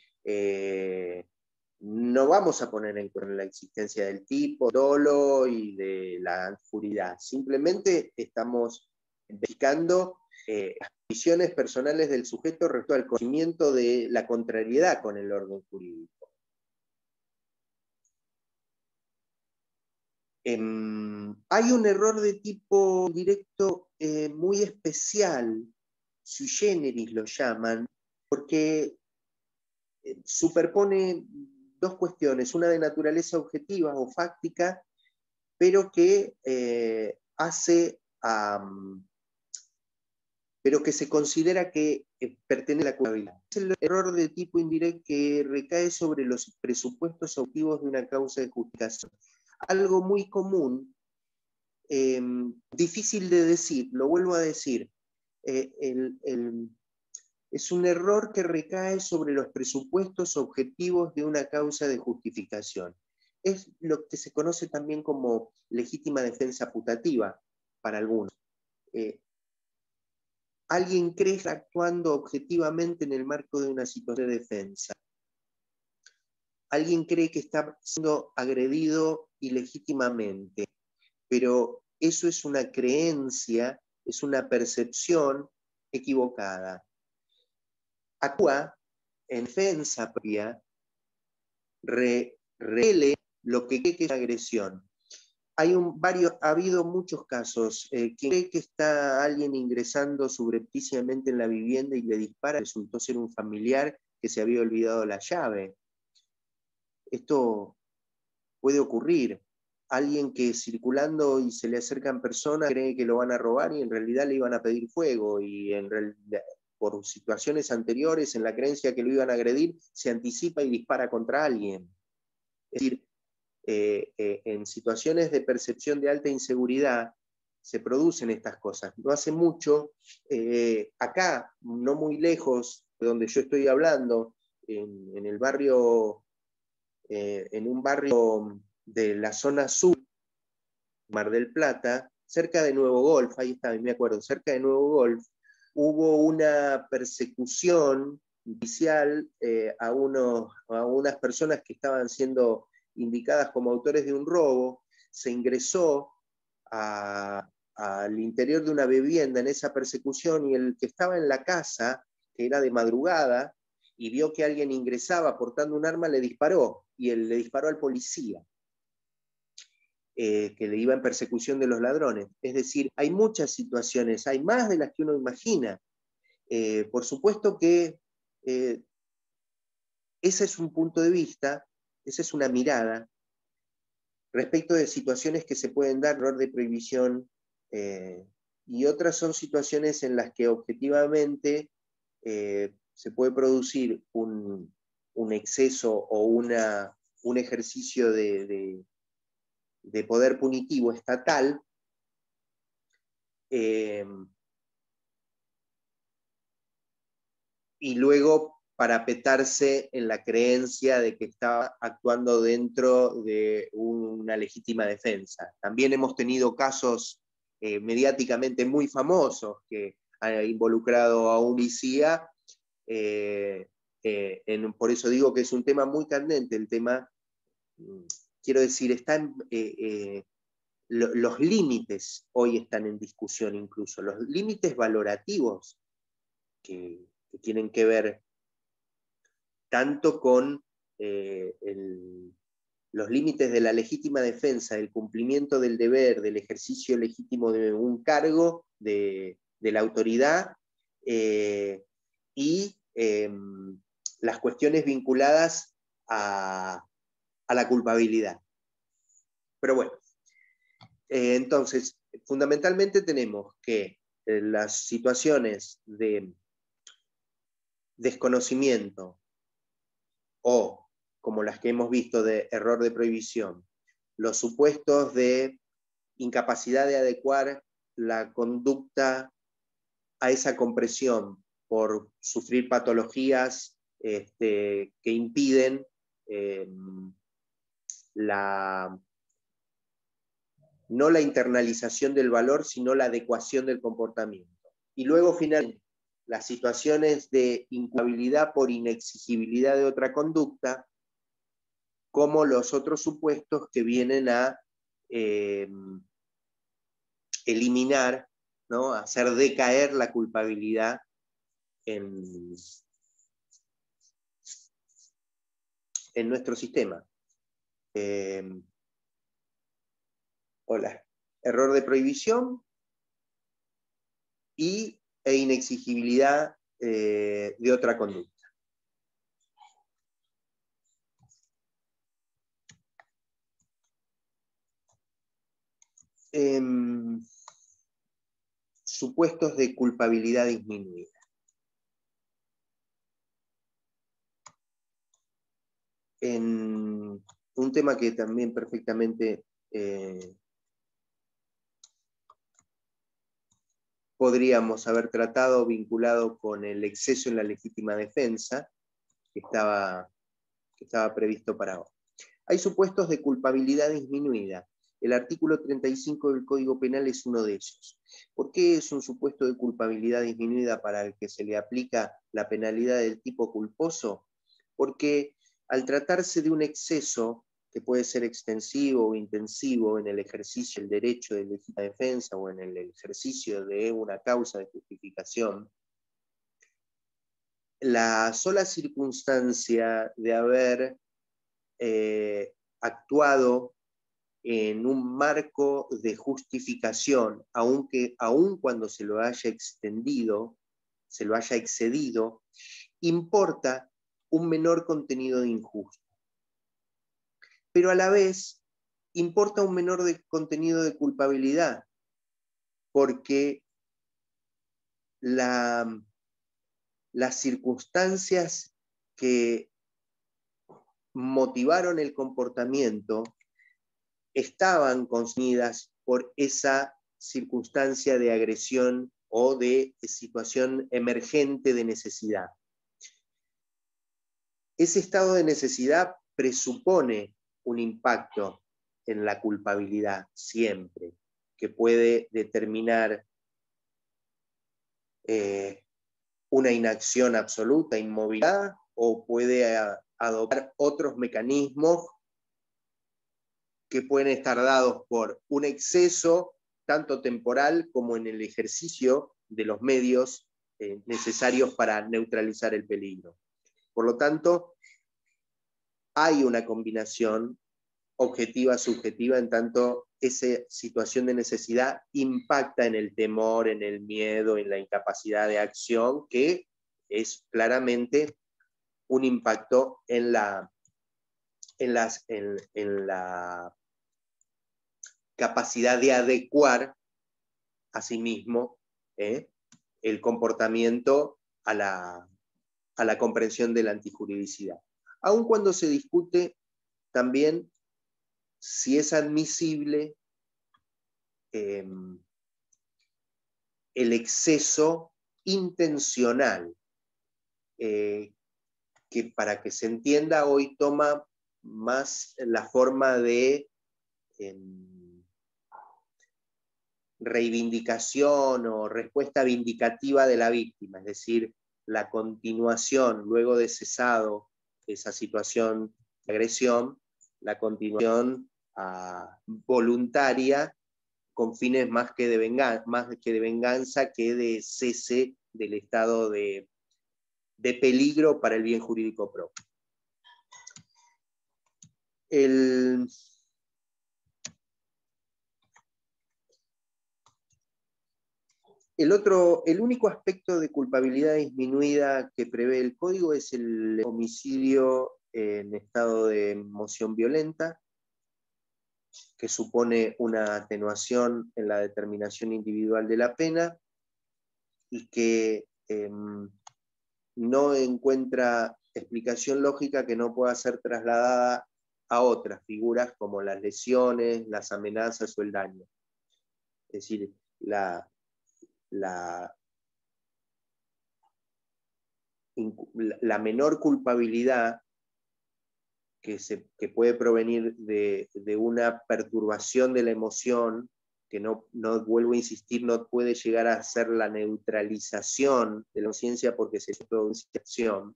no vamos a poner en cuenta la existencia del tipo, dolo y de la antijuridad. Simplemente estamos verificando las visiones personales del sujeto respecto al conocimiento de la contrariedad con el orden jurídico. Hay un error de tipo directo muy especial, sui generis lo llaman, porque superpone dos cuestiones, una de naturaleza objetiva o fáctica, pero que pero que se considera que pertenece a la culpabilidad. Es el error de tipo indirecto que recae sobre los presupuestos objetivos de una causa de justificación. Algo muy común, difícil de decir, lo vuelvo a decir, es un error que recae sobre los presupuestos objetivos de una causa de justificación. Es lo que se conoce también como legítima defensa putativa para algunos. Alguien cree estar actuando objetivamente en el marco de una situación de defensa. Alguien cree que está siendo agredido ilegítimamente, pero eso es una creencia, es una percepción equivocada. Actúa en defensa propia, revele lo que cree que es agresión. Ha habido muchos casos. Quien cree que está alguien ingresando subrepticiamente en la vivienda y le dispara, resultó ser un familiar que se había olvidado la llave. Esto puede ocurrir. Alguien que circulando y se le acercan personas cree que lo van a robar y en realidad le iban a pedir fuego y en realidad, por situaciones anteriores, en la creencia que lo iban a agredir, se anticipa y dispara contra alguien. Es decir, en situaciones de percepción de alta inseguridad se producen estas cosas. No hace mucho, acá, no muy lejos de donde yo estoy hablando, en el barrio, en un barrio de la zona sur, Mar del Plata, cerca de Nuevo Golf, ahí está, me acuerdo, cerca de Nuevo Golf, hubo una persecución judicial a unas personas que estaban siendo indicadas como autores de un robo. Se ingresó al interior de una vivienda en esa persecución y el que estaba en la casa, que era de madrugada, y vio que alguien ingresaba portando un arma, le disparó, y él le disparó al policía. Que le iba en persecución de los ladrones. Es decir, hay muchas situaciones, hay más de las que uno imagina. Por supuesto que ese es un punto de vista, esa es una mirada respecto de situaciones que se pueden dar, error de prohibición y otras son situaciones en las que objetivamente se puede producir un exceso o un ejercicio de poder punitivo estatal, y luego parapetarse en la creencia de que está actuando dentro de una legítima defensa. También hemos tenido casos mediáticamente muy famosos que han involucrado a un policía, por eso digo que es un tema muy candente, el tema, quiero decir, los límites hoy están en discusión incluso, los límites valorativos que tienen que ver tanto con los límites de la legítima defensa, del cumplimiento del deber, del ejercicio legítimo de un cargo de la autoridad, y las cuestiones vinculadas a la culpabilidad. Pero bueno, entonces, fundamentalmente tenemos que las situaciones de desconocimiento o, como las que hemos visto, de error de prohibición, los supuestos de incapacidad de adecuar la conducta a esa compresión por sufrir patologías que impiden no la internalización del valor, sino la adecuación del comportamiento. Y luego, finalmente, las situaciones de inculpabilidad por inexigibilidad de otra conducta, como los otros supuestos que vienen a eliminar, ¿no?, a hacer decaer la culpabilidad en nuestro sistema. Hola. Error de prohibición e inexigibilidad de otra conducta. Supuestos de culpabilidad disminuida. En un tema que también perfectamente podríamos haber tratado vinculado con el exceso en la legítima defensa que estaba previsto para hoy. Hay supuestos de culpabilidad disminuida. El artículo 35 del Código Penal es uno de ellos. ¿Por qué es un supuesto de culpabilidad disminuida para el que se le aplica la penalidad del tipo culposo? Porque al tratarse de un exceso que puede ser extensivo o intensivo en el ejercicio del derecho de legítima defensa o en el ejercicio de una causa de justificación, la sola circunstancia de haber actuado en un marco de justificación, aun cuando se lo haya extendido, se lo haya excedido, importa un menor contenido de injusto. Pero a la vez importa un menor contenido de culpabilidad, porque las circunstancias que motivaron el comportamiento estaban consumidas por esa circunstancia de agresión o de situación emergente de necesidad. Ese estado de necesidad presupone un impacto en la culpabilidad siempre, que puede determinar una inacción absoluta, inmovilidad, o puede adoptar otros mecanismos que pueden estar dados por un exceso, tanto temporal como en el ejercicio de los medios necesarios para neutralizar el peligro. Por lo tanto, hay una combinación objetiva-subjetiva en tanto esa situación de necesidad impacta en el temor, en el miedo, en la incapacidad de acción, que es claramente un impacto en la capacidad de adecuar asimismo el comportamiento a la comprensión de la antijuridicidad. Aun cuando se discute también si es admisible el exceso intencional, que para que se entienda hoy toma más la forma de reivindicación o respuesta vindicativa de la víctima, es decir, la continuación, luego de cesado esa situación de agresión, la continuación voluntaria con fines más que de venganza que de cese del estado de peligro para el bien jurídico propio. El único aspecto de culpabilidad disminuida que prevé el Código es el homicidio en estado de emoción violenta, que supone una atenuación en la determinación individual de la pena y que no encuentra explicación lógica que no pueda ser trasladada a otras figuras como las lesiones, las amenazas o el daño. Es decir, la menor culpabilidad que puede provenir de una perturbación de la emoción, que no vuelvo a insistir, no puede llegar a ser la neutralización de la conciencia porque se produce acción.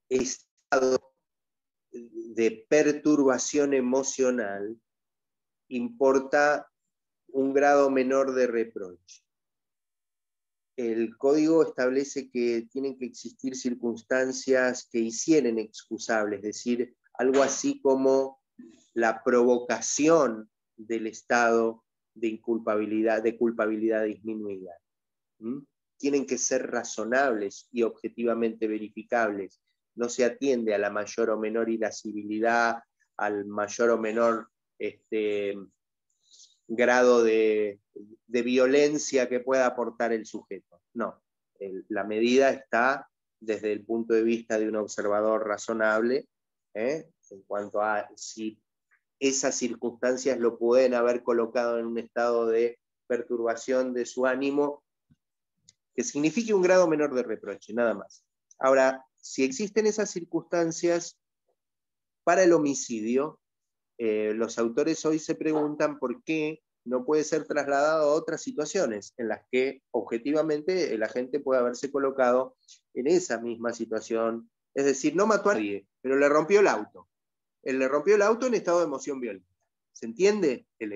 Estado de perturbación emocional importa un grado menor de reproche. El Código establece que tienen que existir circunstancias que hicieren excusable, es decir, algo así como la provocación del estado de culpabilidad disminuida. Tienen que ser razonables y objetivamente verificables. No se atiende a la mayor o menor irascibilidad, al mayor o menor grado de violencia que pueda aportar el sujeto. No, la medida está desde el punto de vista de un observador razonable, en cuanto a si esas circunstancias lo pueden haber colocado en un estado de perturbación de su ánimo, que signifique un grado menor de reproche, nada más. Ahora, si existen esas circunstancias para el homicidio, los autores hoy se preguntan por qué no puede ser trasladado a otras situaciones en las que objetivamente el agente puede haberse colocado en esa misma situación. Es decir, no mató a nadie, pero le rompió el auto. Él le rompió el auto en estado de emoción violenta. ¿Se entiende el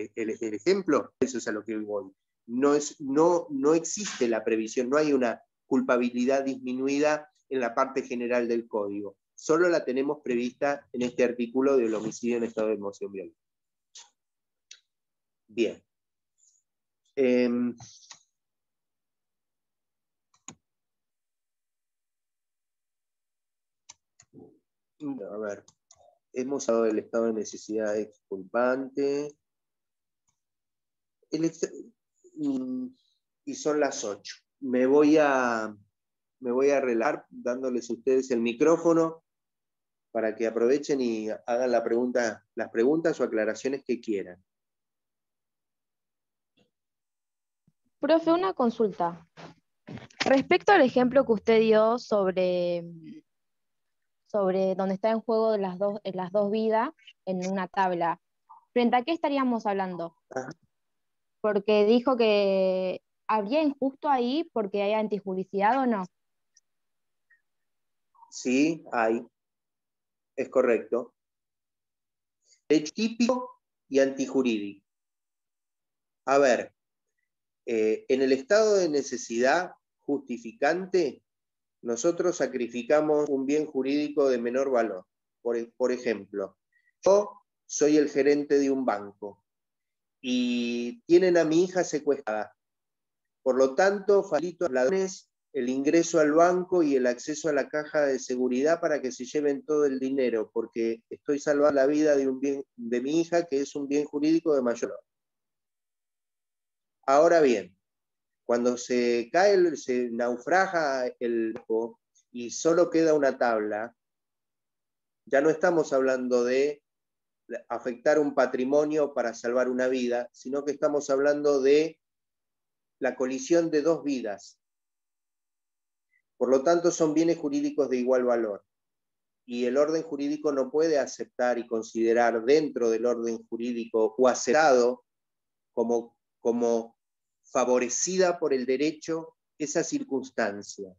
ejemplo? Eso es a lo que voy. No existe la previsión, no hay una culpabilidad disminuida en la parte general del Código. Solo la tenemos prevista en este artículo del homicidio en estado de emoción violenta. Bien. A ver, hemos hablado del estado de necesidad exculpante. Y son las 8. Me voy a relajar dándoles a ustedes el micrófono para que aprovechen y hagan las preguntas o aclaraciones que quieran. Profe, una consulta. Respecto al ejemplo que usted dio sobre donde está en juego las dos vidas en una tabla, ¿frente a qué estaríamos hablando? Porque dijo que habría injusto ahí porque hay antijuricidad o no. Sí, hay. Es correcto. Derecho típico y antijurídico. A ver, en el estado de necesidad justificante, nosotros sacrificamos un bien jurídico de menor valor. Por ejemplo, yo soy el gerente de un banco y tienen a mi hija secuestrada. Por lo tanto, facilito a los ladrones el ingreso al banco y el acceso a la caja de seguridad para que se lleven todo el dinero, porque estoy salvando la vida de mi hija, que es un bien jurídico de mayor valor. Ahora bien, cuando se cae, se naufraga el barco y solo queda una tabla, ya no estamos hablando de afectar un patrimonio para salvar una vida, sino que estamos hablando de la colisión de dos vidas. Por lo tanto, son bienes jurídicos de igual valor. Y el orden jurídico no puede aceptar y considerar dentro del orden jurídico o aceptado como favorecida por el derecho esa circunstancia,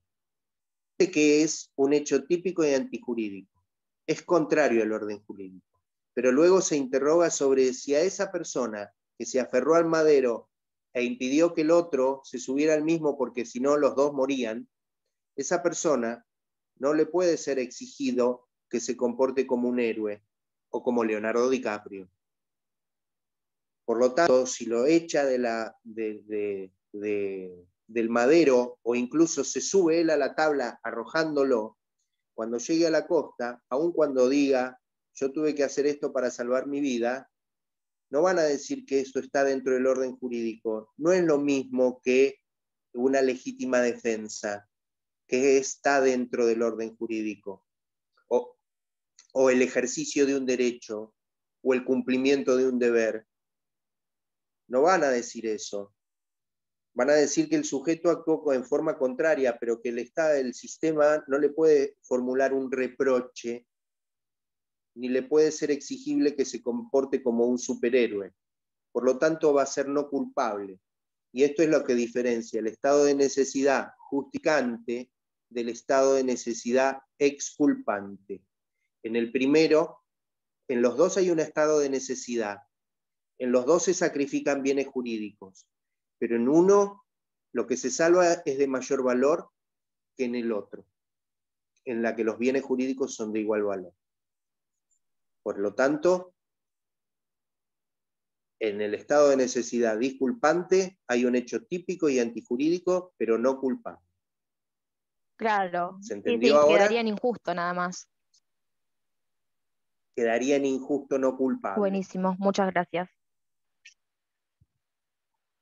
que es un hecho típico y antijurídico. Es contrario al orden jurídico. Pero luego se interroga sobre si a esa persona que se aferró al madero e impidió que el otro se subiera al mismo porque si no los dos morían, esa persona no le puede ser exigido que se comporte como un héroe o como Leonardo DiCaprio. Por lo tanto, si lo echa del madero o incluso se sube él a la tabla arrojándolo, cuando llegue a la costa, aun cuando diga yo tuve que hacer esto para salvar mi vida, no van a decir que esto está dentro del orden jurídico. No es lo mismo que una legítima defensa, que está dentro del orden jurídico, o el ejercicio de un derecho, o el cumplimiento de un deber. No van a decir eso. Van a decir que el sujeto actuó en forma contraria, pero que el sistema no le puede formular un reproche, ni le puede ser exigible que se comporte como un superhéroe. Por lo tanto, va a ser no culpable. Y esto es lo que diferencia el estado de necesidad justificante del estado de necesidad exculpante. En el primero, en los dos hay un estado de necesidad. En los dos se sacrifican bienes jurídicos. Pero en uno, lo que se salva es de mayor valor que en el otro, en la que los bienes jurídicos son de igual valor. Por lo tanto, en el estado de necesidad disculpante hay un hecho típico y antijurídico, pero no culpable. Claro, ¿Se sí, entendió sí, ahora? quedaría en injusto nada más. Quedaría en injusto no culpable. Buenísimo, muchas gracias.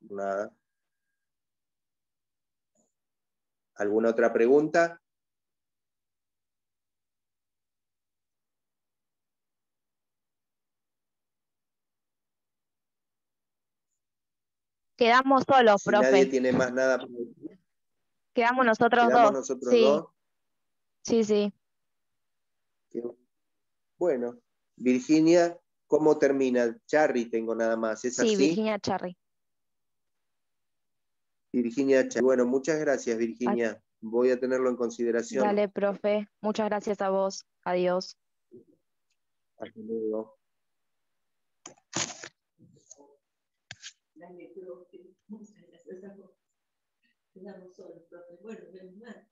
Nada. ¿Alguna otra pregunta? Quedamos solos, Si nadie profe. tiene más nada para decir, Quedamos nosotros quedamos dos. nosotros Sí, dos. sí, sí. Bueno, Virginia, ¿cómo termina? Charry tengo nada más, ¿es Sí, así? Virginia Charry. Virginia Charry. Bueno, muchas gracias, Ah, Virginia. Voy a tenerlo en consideración. dale, profe. Muchas gracias a vos. Adiós. Hasta luego. Dale, profe. Muchas gracias a vos. Quedamos solos, profe. Bueno, menos mal.